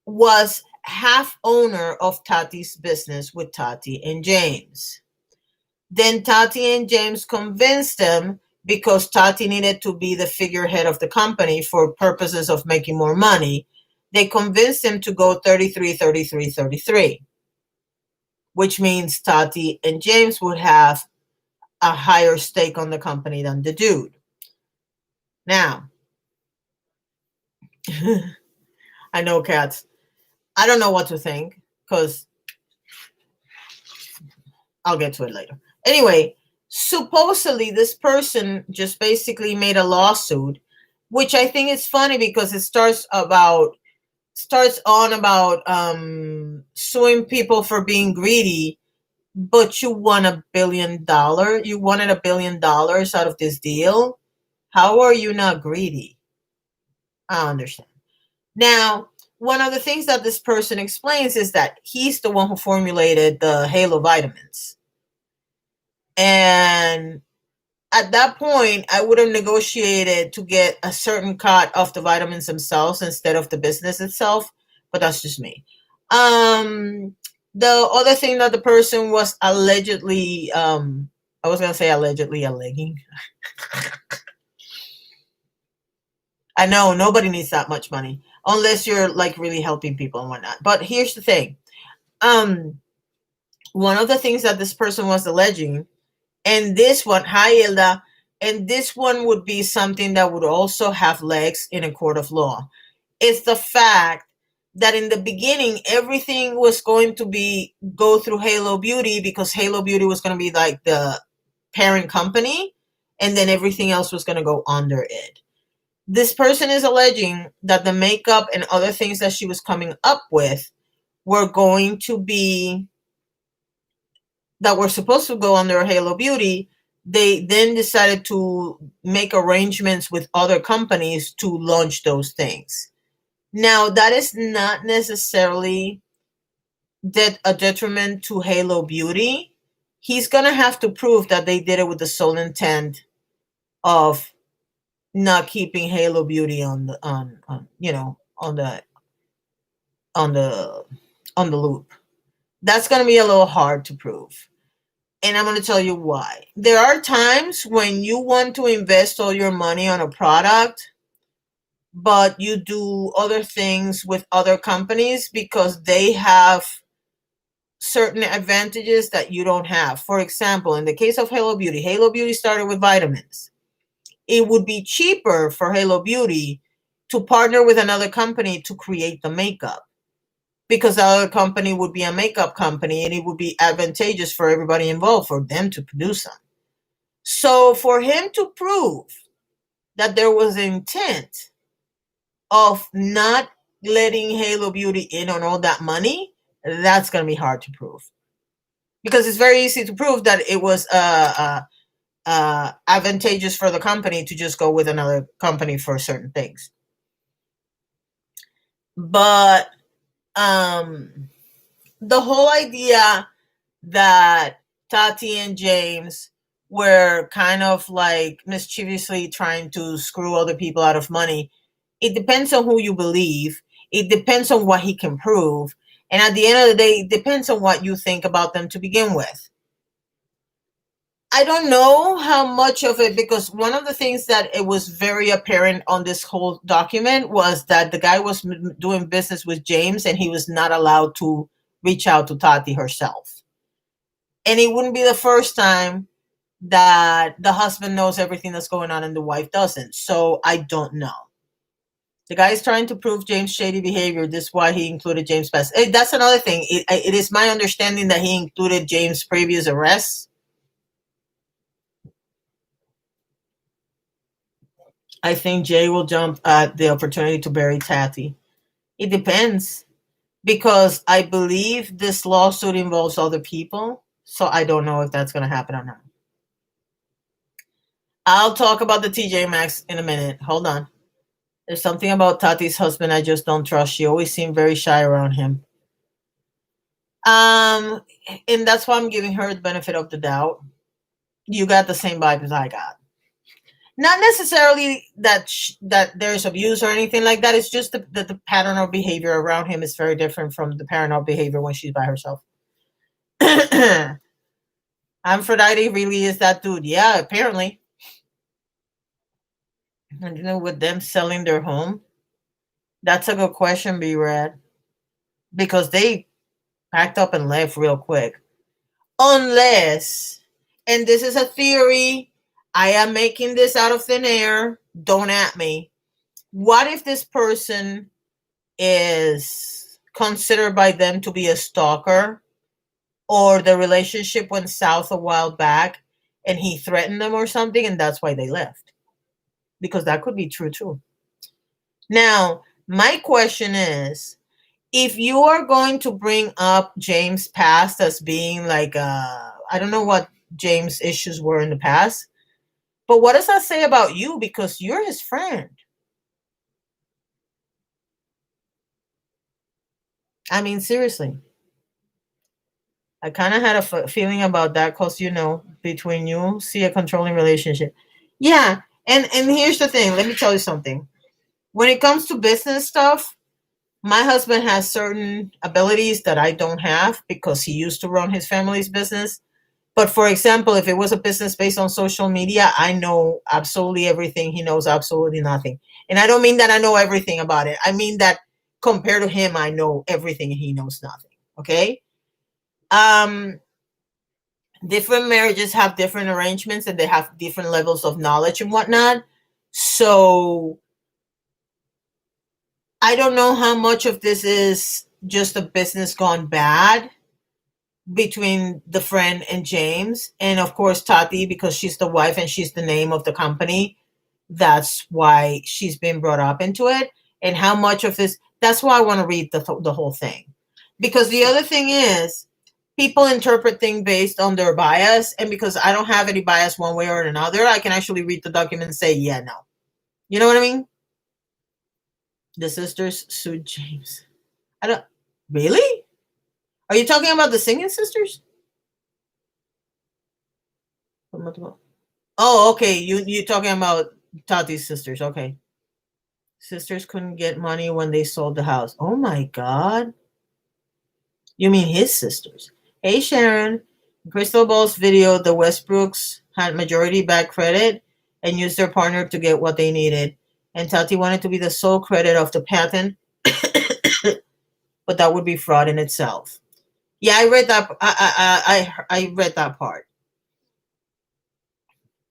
was half owner of Tati's business with Tati and James. Then Tati and James convinced him, because Tati needed to be the figurehead of the company for purposes of making more money. They convinced him to go 33, 33, 33, which means Tati and James would have a higher stake on the company than the dude. Now, I know, cats. I don't know what to think because I'll get to it later. Anyway, supposedly this person just basically made a lawsuit, which I think is funny because it starts on about suing people for being greedy, but you won $1 billion. You wanted $1 billion out of this deal. How are you not greedy? I understand. Now, one of the things that this person explains is that he's the one who formulated the Halo vitamins. And at that point, I would have negotiated to get a certain cut of the vitamins themselves instead of the business itself, but that's just me. The other thing that the person was allegedly, I was gonna say allegedly alleging. I know nobody needs that much money unless you're like really helping people and whatnot. But here's the thing. Um, One of the things that this person was alleging, and this one, hi Hilda, and this one would be something that would also have legs in a court of law. It's the fact that in the beginning everything was going to be go through Halo Beauty because Halo Beauty was going to be like the parent company, and then everything else was going to go under it. This person is alleging that the makeup and other things that she was coming up with were going to be that were supposed to go under Halo Beauty. They then decided to make arrangements with other companies to launch those things. Now, that is not necessarily a detriment to Halo Beauty. He's gonna have to prove that they did it with the sole intent of not keeping Halo Beauty on the on you know on the on the loop. That's gonna be a little hard to prove. And I'm going to tell you why. There are times when you want to invest all your money on a product, but you do other things with other companies because they have certain advantages that you don't have. For example, in the case of Halo Beauty started with vitamins. It would be cheaper for Halo Beauty to partner with another company to create the makeup because the other company would be a makeup company and it would be advantageous for everybody involved for them to produce them. So for him to prove that there was intent of not letting Halo Beauty in on all that money, that's going to be hard to prove because it's very easy to prove that it was advantageous for the company to just go with another company for certain things. But the whole idea that Tati and James were kind of like mischievously trying to screw other people out of money. It depends on who you believe. It depends on what he can prove. And at the end of the day, it depends on what you think about them to begin with. I don't know how much of it, because one of the things that it was very apparent on this whole document was that the guy was doing business with James and he was not allowed to reach out to Tati herself. And it wouldn't be the first time that the husband knows everything that's going on and the wife doesn't. So I don't know. The guy is trying to prove James' shady behavior. This is why he included James' past. That's another thing. It is my understanding that he included James' previous arrests. I think Jay will jump at the opportunity to bury Tati. It depends because I believe this lawsuit involves other people. So I don't know if that's going to happen or not. I'll talk about the TJ Maxx in a minute. Hold on. There's something about Tati's husband I just don't trust. She always seemed very shy around him. And that's why I'm giving her the benefit of the doubt. You got the same vibe as I got. Not necessarily that that there's abuse or anything like that. It's just that the pattern of behavior around him is very different from the pattern of behavior when she's by herself. Aphrodite really is that dude. Yeah, apparently. And with them selling their home, that's a good question, B-Rad. Because they packed up and left real quick. Unless, and this is a theory, I am making this out of thin air, don't at me. What if this person is considered by them to be a stalker or the relationship went south a while back and he threatened them or something, and that's why they left. Because that could be true too. Now, my question is, if you are going to bring up James' past as being like, I don't know what James' issues were in the past, but what does that say about you? Because you're his friend. I mean, seriously. I kind of had a feeling about that because, between you, see a controlling relationship. Yeah. And here's the thing. Let me tell you something. When it comes to business stuff, my husband has certain abilities that I don't have because he used to run his family's business. But for example, if it was a business based on social media, I know absolutely everything. He knows absolutely nothing. And I don't mean that I know everything about it. I mean that compared to him, I know everything and he knows nothing. Okay? Um, Different marriages have different arrangements and they have different levels of knowledge and whatnot. So I don't know how much of this is just a business gone bad between the friend and James, and of course Tati, because she's the wife and she's the name of the company. That's why she's been brought up into it. And how much of this? That's why I want to read the whole thing, because the other thing is people interpret things based on their bias, and because I don't have any bias one way or another, I can actually read the document and say, yeah, no. You know what I mean? The sisters sued James. I don't really. Are you talking about the singing sisters? Oh, okay. You talking about Tati's sisters? Okay. Sisters couldn't get money when they sold the house. Oh my God. You mean his sisters? Hey Sharon, Crystal Ball's video. The Westbrooks had majority back credit and used their partner to get what they needed, and Tati wanted to be the sole credit of the patent, but that would be fraud in itself. Yeah, I read that. I read that part.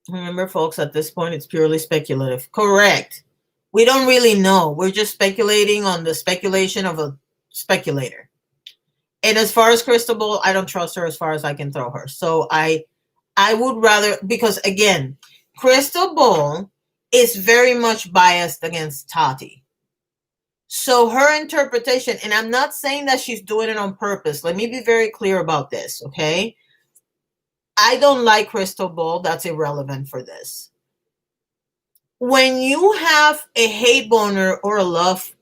Remember, folks, at this point, it's purely speculative. Correct. We don't really know. We're just speculating on the speculation of a speculator. And as far as Crystal Ball, I don't trust her as far as I can throw her. So I would rather, because again, Crystal Ball is very much biased against Tati. So her interpretation, and I'm not saying that she's doing it on purpose. Let me be very clear about this, okay? I don't like Crystal Ball. That's irrelevant for this. When you have a hate boner or a love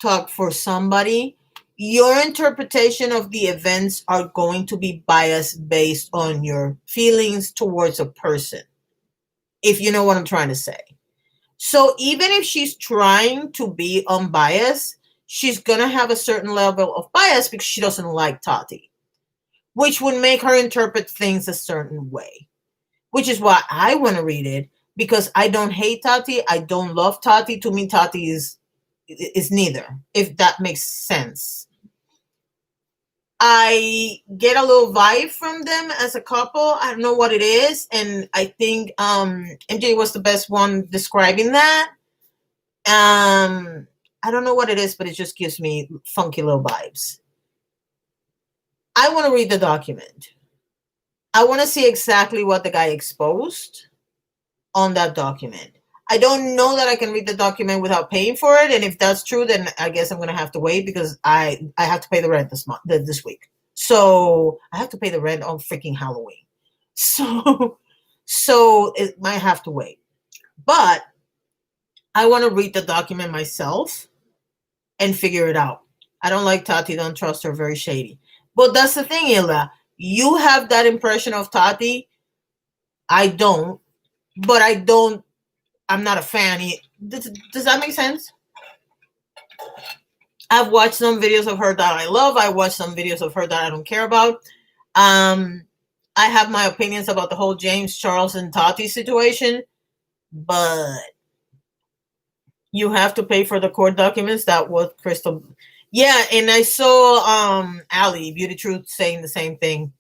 talk for somebody, your interpretation of the events are going to be biased based on your feelings towards a person, if you know what I'm trying to say. So even if she's trying to be unbiased, she's going to have a certain level of bias because she doesn't like Tati, which would make her interpret things a certain way, which is why I want to read it, because I don't hate Tati. I don't love Tati. To me, Tati is neither, if that makes sense. I get a little vibe from them as a couple. I don't know what it is, and I think MJ was the best one describing that. I don't know what it is, but it just gives me funky little vibes. I want to read the document. I want to see exactly what the guy exposed on that document. I don't know that I can read the document without paying for it, and if that's true, then I guess I'm gonna have to wait because I have to pay the rent this week. So I have to pay the rent on freaking Halloween. So it might have to wait. But I want to read the document myself and figure it out. I don't like Tati. Don't trust her. Very shady. But that's the thing, Ila. You have that impression of Tati. I don't. But I'm not a fan. Does that make sense? I've watched some videos of her that I love. I watched some videos of her that I don't care about. I have my opinions about the whole James, Charles, and Tati situation, but you have to pay for the court documents. That was Crystal. Yeah, and I saw Ali, Beauty Truth, saying the same thing.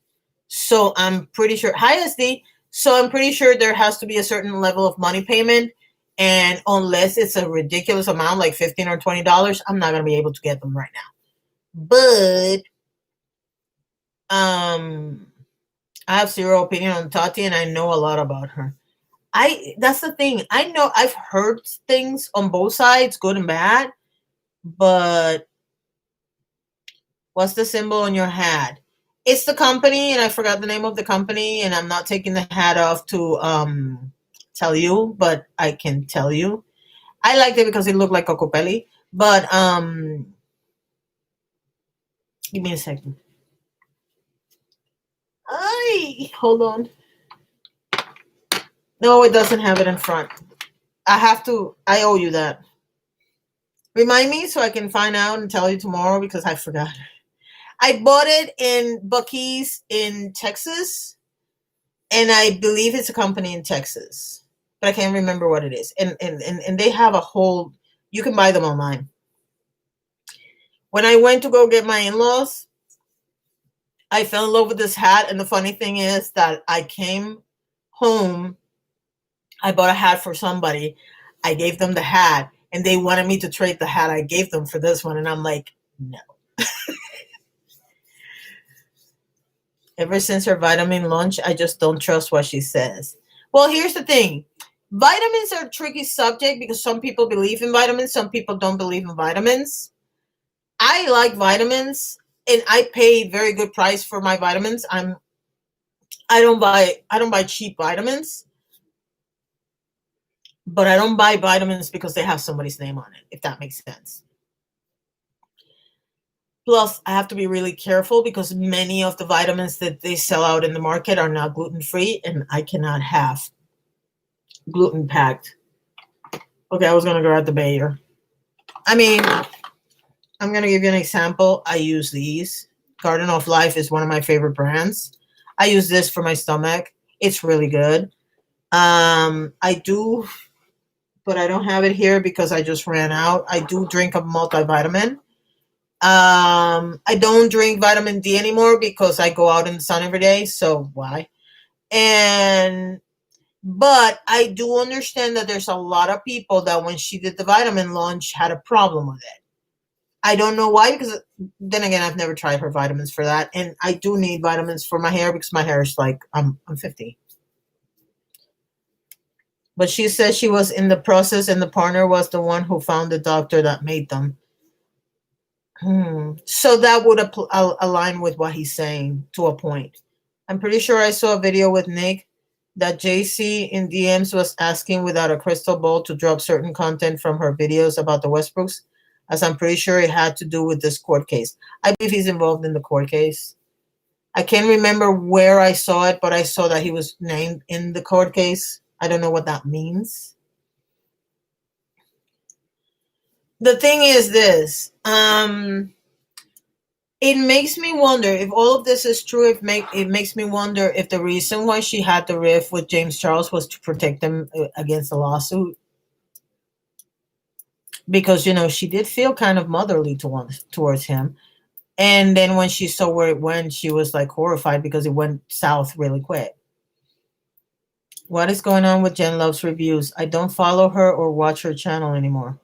So I'm pretty sure. Hi, SD. So I'm pretty sure there has to be a certain level of money payment. And unless it's a ridiculous amount, like $15 or $20, I'm not going to be able to get them right now. But Um, I have zero opinion on Tati, and I know a lot about her. That's the thing. I know I've heard things on both sides, good and bad, but what's the symbol on your hat? It's the company, and I forgot the name of the company, and I'm not taking the hat off to tell you, but I can tell you. I liked it because it looked like Cocopelli, but give me a second. Hold on. No, it doesn't have it in front. I owe you that. Remind me so I can find out and tell you tomorrow because I forgot. I bought it in Buc-ee's in Texas, and I believe it's a company in Texas, but I can't remember what it is. And they have a whole, you can buy them online. When I went to go get my in-laws, I fell in love with this hat, and the funny thing is that I came home, I bought a hat for somebody, I gave them the hat, and they wanted me to trade the hat I gave them for this one, and I'm like, no. Ever since her vitamin lunch, I just don't trust what she says. Well, here's the thing. Vitamins are a tricky subject because some people believe in vitamins, some people don't believe in vitamins. I like vitamins, and I pay very good price for my vitamins. I don't buy cheap vitamins, but I don't buy vitamins because they have somebody's name on it, if that makes sense. Plus, I have to be really careful because many of the vitamins that they sell out in the market are not gluten-free, and I cannot have gluten packed. Okay, I was going to grab the Bayer. I mean, I'm going to give you an example. I use these. Garden of Life is one of my favorite brands. I use this for my stomach. It's really good. I do, but I don't have it here because I just ran out. I do drink a multivitamin. I don't drink vitamin D anymore because I go out in the sun every day. So why? And but I do understand that there's a lot of people that when she did the vitamin launch had a problem with it. I don't know why, because then again, I've never tried her vitamins for that. And I do need vitamins for my hair because my hair is like, I'm 50. But she said she was in the process and the partner was the one who found the doctor that made them. So that would align with what he's saying to a point. I'm pretty sure I saw a video with Nick that JC in DMs was asking without a crystal ball to drop certain content from her videos about the Westbrooks, as I'm pretty sure it had to do with this court case. I believe he's involved in the court case. I can't remember where I saw it, but I saw that he was named in the court case. I don't know what that means. The thing is this. It makes me wonder if all of this is true. It makes me wonder if the reason why she had the rift with James Charles was to protect him against the lawsuit. Because, she did feel kind of motherly towards him. And then when she saw where it went, she was like horrified because it went south really quick. What is going on with Jen Love's reviews? I don't follow her or watch her channel anymore.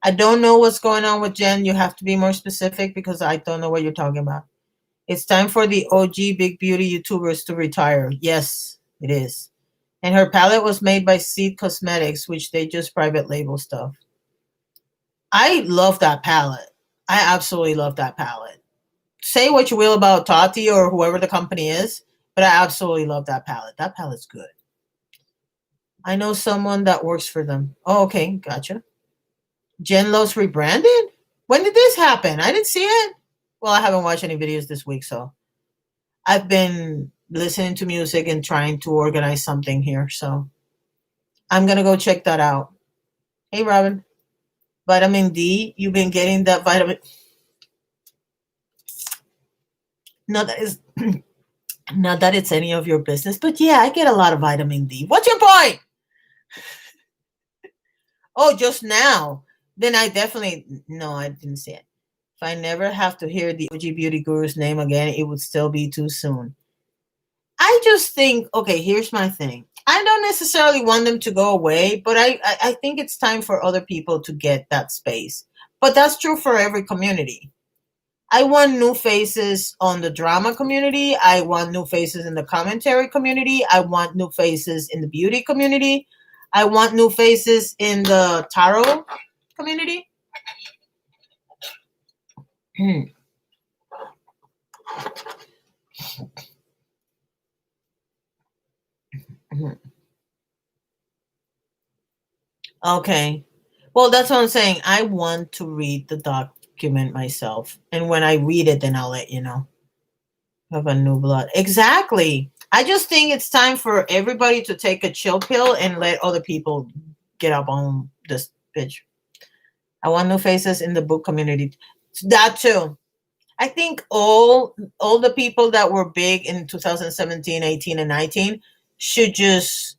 I don't know what's going on with Jen. You have to be more specific because I don't know what you're talking about. It's time for the OG big beauty YouTubers to retire. Yes, it is. And her palette was made by Seed Cosmetics, which they just private label stuff. I love that palette. I absolutely love that palette. Say what you will about Tati or whoever the company is, but I absolutely love that palette. That palette's good. I know someone that works for them. Oh, okay. Gotcha. Jen Lowe's rebranded? When did this happen? I didn't see it. Well, I haven't watched any videos this week, so I've been listening to music and trying to organize something here. So I'm going to go check that out. Hey, Robin. Vitamin D. You've been getting that vitamin. Not that is not that it's any of your business, but yeah, I get a lot of vitamin D. What's your point? Oh, just now. Then I definitely no, I didn't see it. If I never have to hear the OG Beauty Guru's name again, it would still be too soon. I just think, okay, here's my thing. I don't necessarily want them to go away, but I think it's time for other people to get that space. But that's true for every community. I want new faces on the drama community. I want new faces in the commentary community. I want new faces in the beauty community. I want new faces in the tarot community. Okay. Well, that's what I'm saying. I want to read the document myself. And when I read it, then I'll let you know. Have a new blood. Exactly. I just think it's time for everybody to take a chill pill and let other people get up on this bitch. I want new faces in the book community. That too. I think all the people that were big in 2017, 18, and 19 should just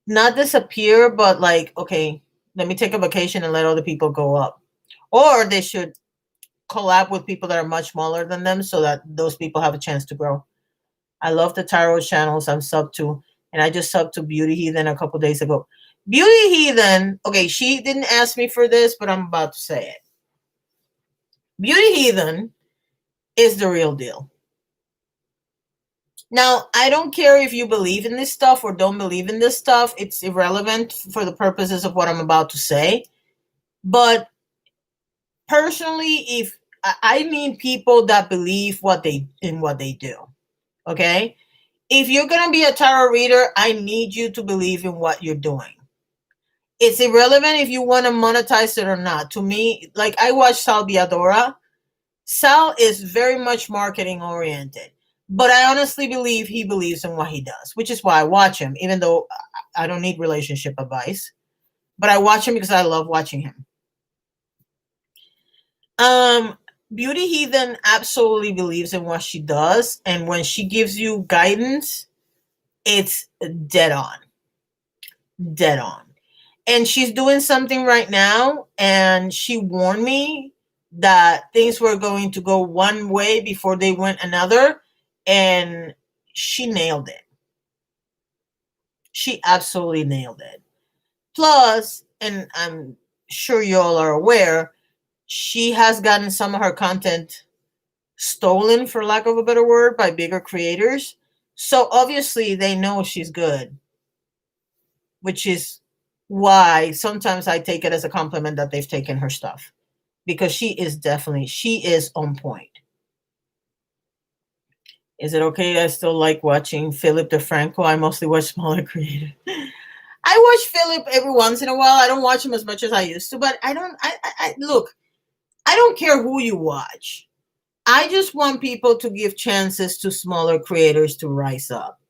not disappear, but like, okay, let me take a vacation and let other people go up. Or they should collab with people that are much smaller than them so that those people have a chance to grow. I love the tarot channels I'm sub to, and I just subbed to Beauty Heathen a couple days ago. Beauty Heathen, okay, she didn't ask me for this, but I'm about to say it. Beauty Heathen is the real deal. Now, I don't care if you believe in this stuff or don't believe in this stuff. It's irrelevant for the purposes of what I'm about to say. But personally, if I need people that believe what they do, okay? If you're going to be a tarot reader, I need you to believe in what you're doing. It's irrelevant if you want to monetize it or not. To me, like I watch Salviadora. Sal is very much marketing oriented, but I honestly believe he believes in what he does, which is why I watch him, even though I don't need relationship advice, but I watch him because I love watching him. Beauty Heathen absolutely believes in what she does, and when she gives you guidance, it's dead on. Dead on. And she's doing something right now, and she warned me that things were going to go one way before they went another, and she nailed it. She absolutely nailed it. Plus, and I'm sure you all are aware, she has gotten some of her content stolen, for lack of a better word, by bigger creators. So obviously they know she's good, which is why sometimes I take it as a compliment that they've taken her stuff, because she is on point. Is it okay? I still like watching Philip DeFranco. I mostly watch smaller creators. I watch Philip every once in a while. I don't watch him as much as I used to, but I don't. I look. I don't care who you watch. I just want people to give chances to smaller creators to rise up,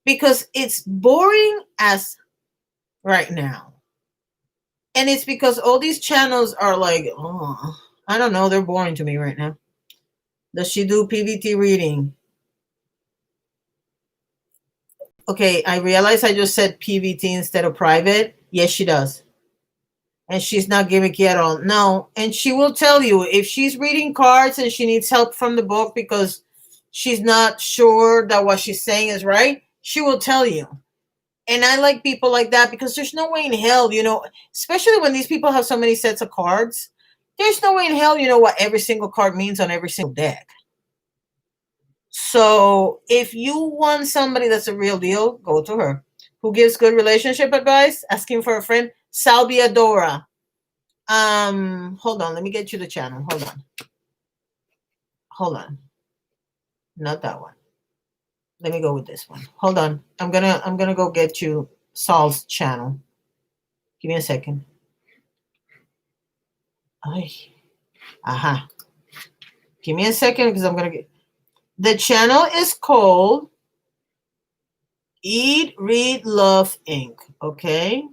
because it's boring as right now. And it's because all these channels are like, oh, I don't know, they're boring to me right now. Does she do PVT reading? Okay, I realize I just said PVT instead of private. Yes, she does. And she's not gimmicky at all. No, and she will tell you if she's reading cards and she needs help from the book because she's not sure that what she's saying is right, she will tell you. And I like people like that, because there's no way in hell, especially when these people have so many sets of cards, there's no way in hell you know what every single card means on every single deck. So if you want somebody that's a real deal, go to her. Who gives good relationship advice? Asking for a friend. Salviadora. Hold on. Let me get you the channel. Hold on. Not that one. Let me go with this one. Hold on. I'm gonna go get you Saul's channel. Give me a second. Aha. Give me a second, because I'm gonna get. The channel is called Eat, Read, Love, Inc. Okay.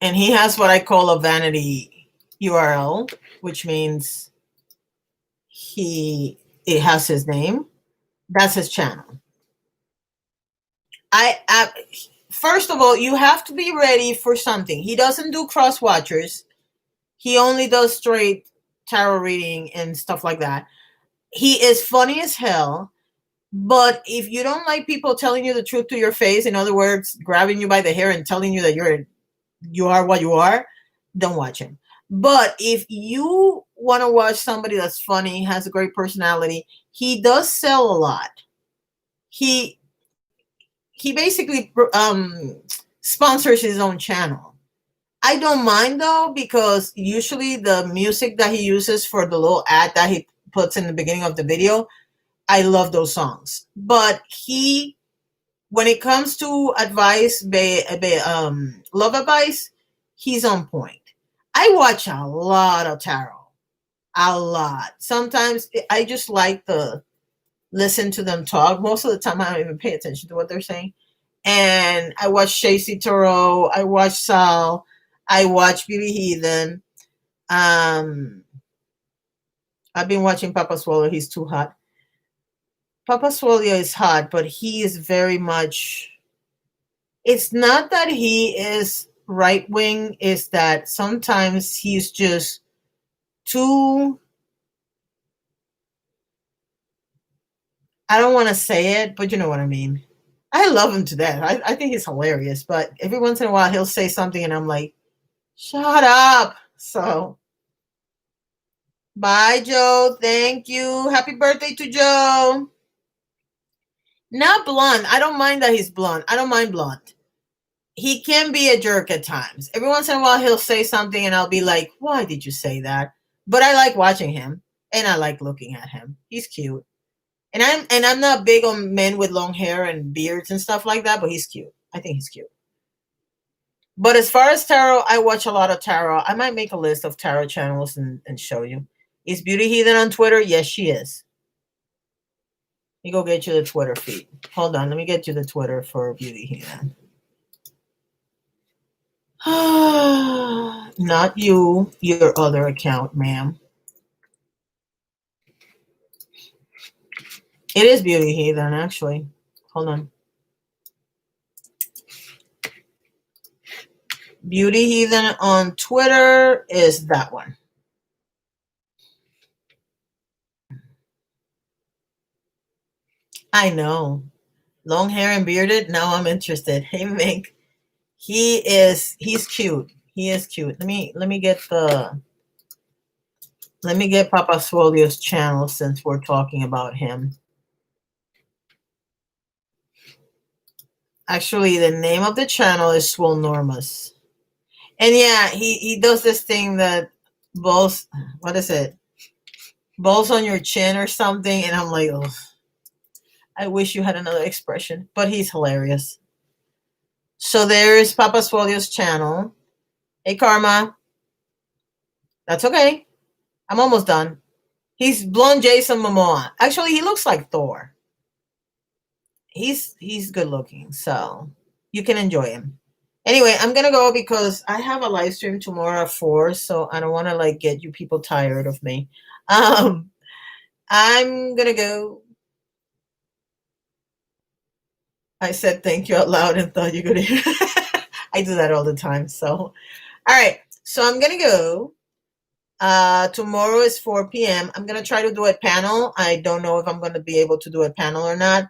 And he has what I call a vanity URL, which means it has his name. That's his channel. First of all, you have to be ready for something. He doesn't do cross watchers. He only does straight tarot reading and stuff like that. He is funny as hell. But if you don't like people telling you the truth to your face, in other words, grabbing you by the hair and telling you that you are what you are, don't watch him. But if you want to watch somebody that's funny, has a great personality, he does sell a lot. He he basically sponsors his own channel. I don't mind though, because usually the music that he uses for the little ad that he puts in the beginning of the video, I love those songs. But when it comes to advice, love advice, he's on point. I watch a lot of tarot, a lot. Sometimes I just like to listen to them talk. Most of the time, I don't even pay attention to what they're saying. And I watch Shacey Toro. I watch Sal. I watch Beauty Heathen. Um, I've been watching Papa Swallow. He's too hot. Papa Swallow is hot, but he is very much. It's not that he is right wing. It's that sometimes he's just too. I don't want to say it, but you know what I mean. I love him to death. I think he's hilarious, but every once in a while he'll say something and I'm like, shut up. So, bye, Joe. Thank you. Happy birthday to Joe. Not blonde. I don't mind that he's blonde. I don't mind blonde. He can be a jerk at times. Every once in a while he'll say something and I'll be like, why did you say that? But I like watching him and I like looking at him. He's cute. And I'm not big on men with long hair and beards and stuff like that, but he's cute. I think he's cute. But as far as tarot, I watch a lot of tarot. I might make a list of tarot channels and show you. Is Beauty Heathen on Twitter? Yes, she is. Let me go get you the Twitter feed. Hold on, let me get you the Twitter for Beauty Heathen. Not you, your other account, ma'am. It is Beauty Heathen, actually. Hold on. Beauty Heathen on Twitter is that one. I know. Long hair and bearded? Now I'm interested. Hey, Mink. He's cute. He is cute. Let me get Papa Swolio's channel since we're talking about him. Actually, the name of the channel is Swolnormous. And yeah, he does this thing that balls, what is it? Balls on your chin or something. And I'm like, oh, I wish you had another expression. But he's hilarious. So there is Papa Swolio's channel. Hey, Karma. That's okay. I'm almost done. He's blonde Jason Momoa. Actually, he looks like Thor. He's good looking, so you can enjoy him. Anyway, I'm gonna go because I have a live stream tomorrow at 4, so I don't want to like get you people tired of me. I'm gonna go. I said thank you out loud and thought you could hear. I do that all the time. So, all right. So I'm gonna go. Tomorrow is 4 p.m. I'm gonna try to do a panel. I don't know if I'm gonna be able to do a panel or not.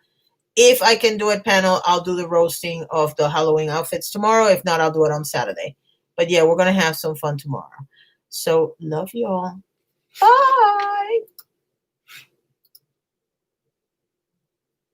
If I can do a panel, I'll do the roasting of the Halloween outfits tomorrow. If not, I'll do it on Saturday. But yeah, we're going to have some fun tomorrow. So love you all. Bye.